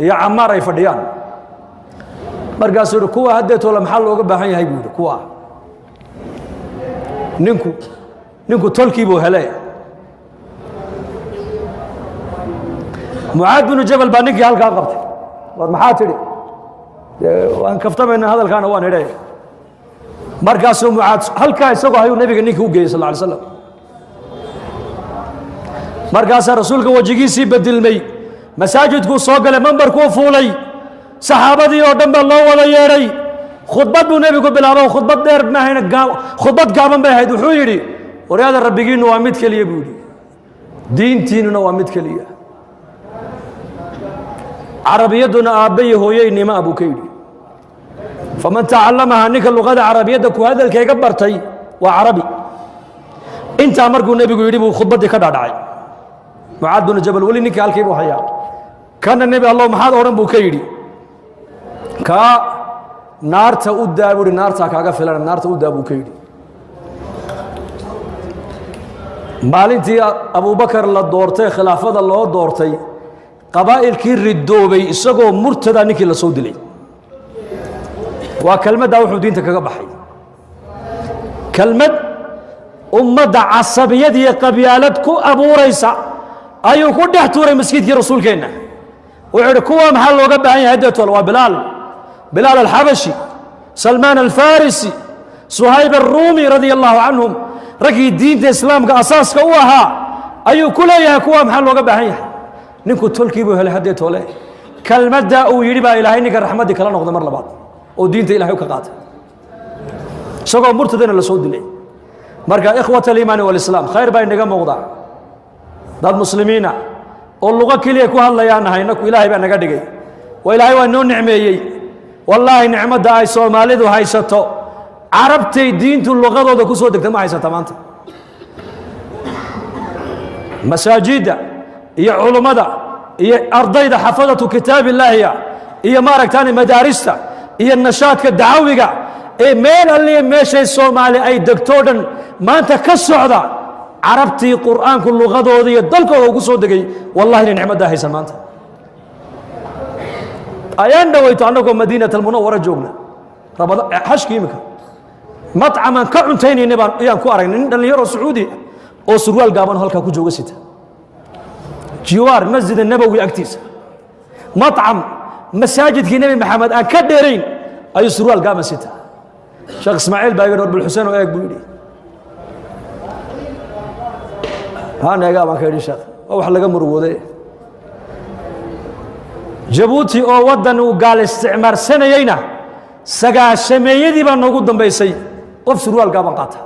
iyo camaar ay fadhiyaan markaasuu yidhi kuwa haddeetoola maxaa looga baahan yahay buu yidhi kuwa ninku tolkii buu hele mucaad binu jabal baa ninkii halkaa qabtay war maxaa tidhi waan kaftamayna hadalkaana waan idhe markaasuu mucaad halkaa isagoo hayuu nebiga ninkii u geeyey sal ly slam markaasaa rasuulka wejigiisii bedilmay masaajidkuu soo galay mambarkuu fuulay saxaabadii oo dhan baa loo wada yeedhay khudbad buu nebigu bilaabo khudbad dheer maahayna khudbad gaaban bay ahayd wuxuu yidhi waryaada rabbigiinnu waa mid keliya buu yidhi diintiinnuna waa mid keliya carabiyadduna aabba iyo hooyeynima buu ka yidhi faman tacallamaha ninka luqada carabiyadda ku hadalkayga bartay waa carabi intaa markuu nebigu yidhi buu khudbaddii ka dhaadhacay mucaad binu jabal weli ninkii halkii buu hayaa kana nebi allow maxaad odhan buu ka yidhi kaa naarta u daa buu yidhi naartaa kaaga filan naarta u daa buu ka yidhi maalintii abubakar la doortay khilaafada loo doortay qabaa'ilkii ridoobay isagoo murtada ninkii la soo dilay waa kelmaddaa wuxuu diinta kaga baxay kelmad ummadda casabiyad iyo qabyaalad ku abuuraysa ayuu ku dhex tuuray masjidkii rasuulkeenna wuxuu kuwa maxaa looga baahan yahay hadeetol waa bilaal alxabashi salmaan alfarisi suhayb alruumi radia allahu canhum raggii diinta islaamka asaaska u ahaa ayuu ku leeyahay kuwa maxaa looga baahan yahay ninku tolkii buu helay hadeetole kelmadda uu yidhi baa ilaahay ninka raxmaddii kala noqda mar labaad oo diinta ilahay ka qaatay isagoo murtadana la soo dilay marka ikhwata aliimaani walislaam khayr baa inaga muuqda dad muslimiina oo luqo keliya ku hadlayaan nahay inaku ilaahay baa naga dhigay waa ilaahay waa noo nicmeeyey wallaahi nicmadda ay soomaalidu haysato carabtay diintu luqadooda ku soo degta ma haysata maanta masaajidda iyo culummada iyo ardayda xafadatu kitaabillaahiya iyo maaragtaani madaarista iyo nashaadka dacawiga ee meel alliya meeshay soomaali ay degtoo dhan maanta ka socda carabtii qur'aanku luqadooda iyo dalkooda ugu soo degay wallahi inay nicmaddaa haysan maanta ayaan dhawayto annagoo madiinat almunawara joogna xashki imika matcamaan ka cuntaynayna ayaan ku aragnay nin dhallinyaro sacuudi oo surwaal gaaban halkaa ku jooga sita jiwaar masjid nabowi agtiisa matcam masaajidkii nebi maxamed aan ka dheerayn ayuu surwaal gaaban sita sheekh ismaaciil baa yidhi orbul xuseen oo eeg buu yidhi haan eegaa baan ka yidhi sheekh waa wax laga murugooday jabuuti oo waddan uu gaal isticmaarsanayeyna sagaashameeyadii baa noogu dambaysay qof surwaal gaaban qaata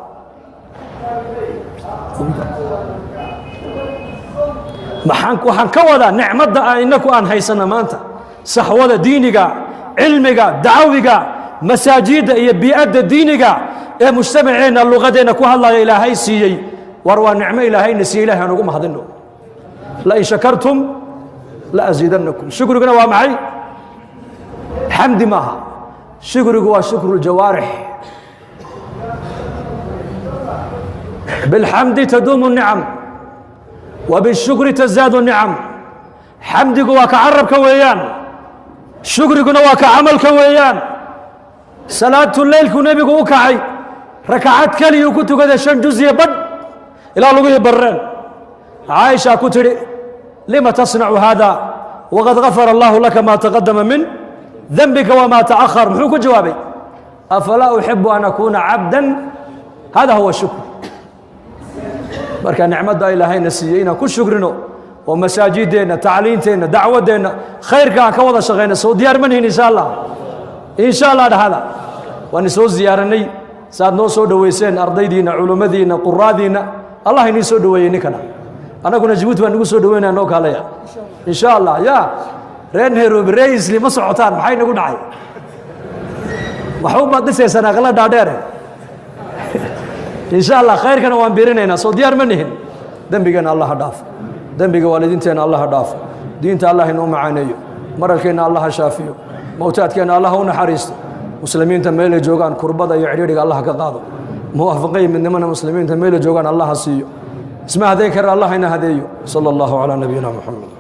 waxaan ka wadaa nicmadda inaku aan haysana maanta saxwada diiniga cilmiga dacawiga masaajidda iyo bii'adda diiniga ee mujtamaceenna luqadeenna ku hadlaya ilaahay siiyey war waa nicmo ilaahayna siiyey ilahay aan ugu mahadino lain shakartum la asiidannakum shukriguna waa maxay xamdi maaha shukrigu waa shukru ljawaarix bilxamdi taduumu nicam وبالشكر تزداد النعم حمدك واك عربك ويان شكرك واك عملك ويان صلاة الليل كنبيك وكعي ركعات كلي وكنت كذا شن جزء بد إلى لغيه برين عائشة كتري لما تصنع هذا وقد غفر الله لك ما تقدم من ذنبك وما تأخر محوك جوابي أفلا أحب أن أكون عبدا هذا هو الشكر marka nicmadda ilaahayna siiyey inaan ku shukrino oo masaajideenna tacliinteenna dacwadeenna khayrka aan ka wada shaqayna soo diyaar manihin insha allah dhahada waan soo ziyaaranay saad noo soo dhaweyseen ardaydiina culimadiina quraadiina allah inii soo dhaweeyey ninkana anaguna jabuuti baan nagu soo dhaweynaa noo kaalaya insha allah ya reer nairobi reisli ma socotaan maxay nagu dhacay waxu baad dhisaysan aqla dhaadheere إن شاء الله خير كنا وانبيرنا صو ديار منهن ذنبنا الله داف ذنبك والدينتنا الله داف دينت الله إنه معاني مركنا الله شافيه موتاتنا الله هو نحريست مسلمين تميل جوغان كربدا يعريق الله كقاضي موافقين من ضمن مسلمين تميل جوغان الله سيو اسمع ذكر الله إن هديه صلى الله على نبينا محمد